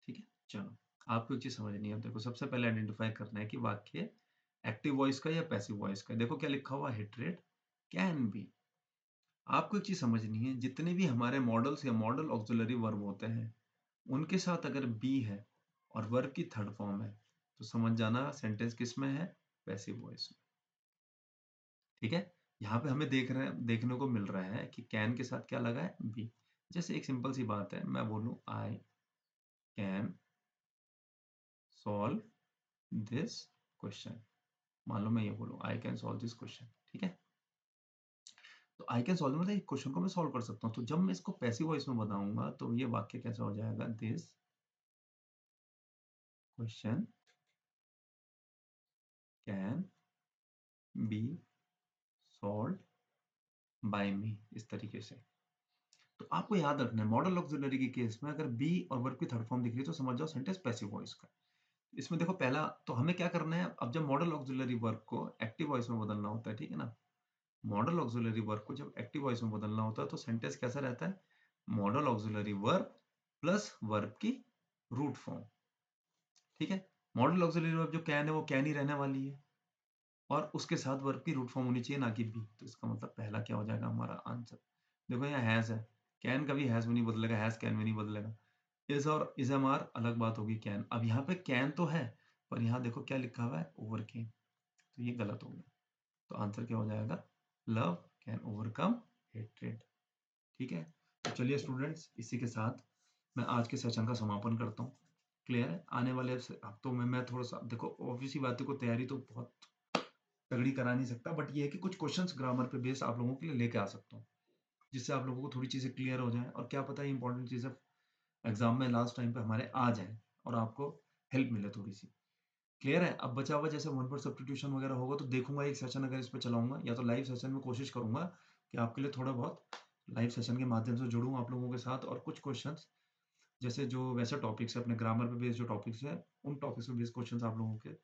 ठीक है, चलो आपको एक चीज़ समझनी है। अब देखो सबसे पहले आइडेंटिफ़ाई करना है कि वाक्य एक्टिव वॉइस का या पैसिव वॉइस का है। देखो क्या लिखा हुआ है, हेट्रेड कैन बी। आपको एक चीज़ समझनी है, जितने भी हमारे मॉडल्स या मॉडल ऑक्सिलरी वर्ब होते हैं, उनके साथ अगर बी है और वर्ब की थर्ड फॉर्म है, तो समझ जाना सेंटेंस किसमें है, पैसिव वॉइस में। ठीक है? यहाँ पे हमें देखने को मिल रहा है कि कैन के साथ क्या लगा है, बी। जैसे एक सिंपल सी बात है, मैं बोलूँ I can solve this question. मान लो मैं ये बोलूँ I can solve this question, ठीक है? तो आई कैन सॉल्व मतलब एक क्वेश्चन को मैं सॉल्व कर सकता हूँ। तो जब मैं इसको पैसिव वॉइस में बताऊंगा तो ये वाक्य कैसा हो जाएगा, this question can be solved by me, इस तरीके से। तो आपको याद रखना है, मॉडल ऑक्सिलरी के केस में अगर बी और वर्ब की थर्ड फॉर्म दिख रही है तो समझ जाओ सेंटेंस पैसिव वॉइस का। इसमें देखो पहला तो हमें क्या करना है, अब जब मॉडल ऑक्सिलरी वर्ब को एक्टिव वॉइस में बदलना होता है, ठीक है ना, मॉडल ऑक्सिलरी वर्ब को जब एक्टिव वॉइस में बदलना होता है तो सेंटेंस कैसा रहता है, model auxiliary verb plus verb की रूट फॉर्म। ठीक है, मॉडल ऑक्सिलरी वर्ब जो कैन है वो कैन ही रहने वाली है और उसके साथ वर्ब की रूट फॉर्म होनी चाहिए, ना कि बी। तो इसका मतलब पहला क्या हो जाएगा हमारा आंसर। देखो यहाँ हैज है, कैन कभी हैज में नहीं बदलेगा, हैज कैन में नहीं बदलेगा। इज और इज एम आर अलग बात होगी, कैन। अब यहाँ पे कैन तो है पर यहाँ देखो क्या लिखा हुआ है, ओवर केम। तो ये गलत हो गया। तो आंसर क्या हो जाएगा, लव कैन ओवरकम हेट्रेड। ठीक है, तो चलिए स्टूडेंट्स, इसी के साथ मैं आज के सेशन का समापन करता हूँ। क्लियर है, आने वाले हफ्तों में मैं थोड़ा सा, देखो ऑब्वियसली बात है को तैयारी तो बहुत तगड़ी करा नहीं सकता, बट ये है कि कुछ क्वेश्चंस ग्रामर पे बेस्ड आप लोगों के लिए लेके आ सकता हूँ, जिससे आप लोगों को थोड़ी चीज़ें क्लियर हो जाए, और क्या पता है इंपॉर्टेंट चीज़ें एग्जाम में लास्ट टाइम पे हमारे आ जाए और आपको हेल्प मिले थोड़ी सी। क्लियर है, अब बचा हुआ जैसे वन वर्ड सब्स्टिट्यूशन वगैरह होगा तो देखूंगा एक सेशन अगर इस पे चलाऊंगा, या तो लाइव सेशन में कोशिश करूंगा कि आपके लिए थोड़ा बहुत लाइव सेशन के माध्यम से जुड़ूं आप लोगों के साथ, और कुछ क्वेश्चंस जैसे जो वैसे टॉपिक्स है अपने ग्रामर पे बेस्ड जो टॉपिक्स है, उन टॉपिक्स पे बेस्ड क्वेश्चंस आप लोगों के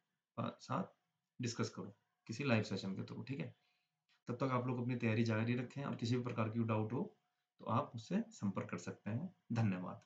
साथ डिस्कस करूं किसी लाइव सेशन के थ्रू। ठीक है, तब तक आप लोग अपनी तैयारी जारी रखें और किसी भी प्रकार की डाउट हो तो आप मुझसे संपर्क कर सकते हैं। धन्यवाद।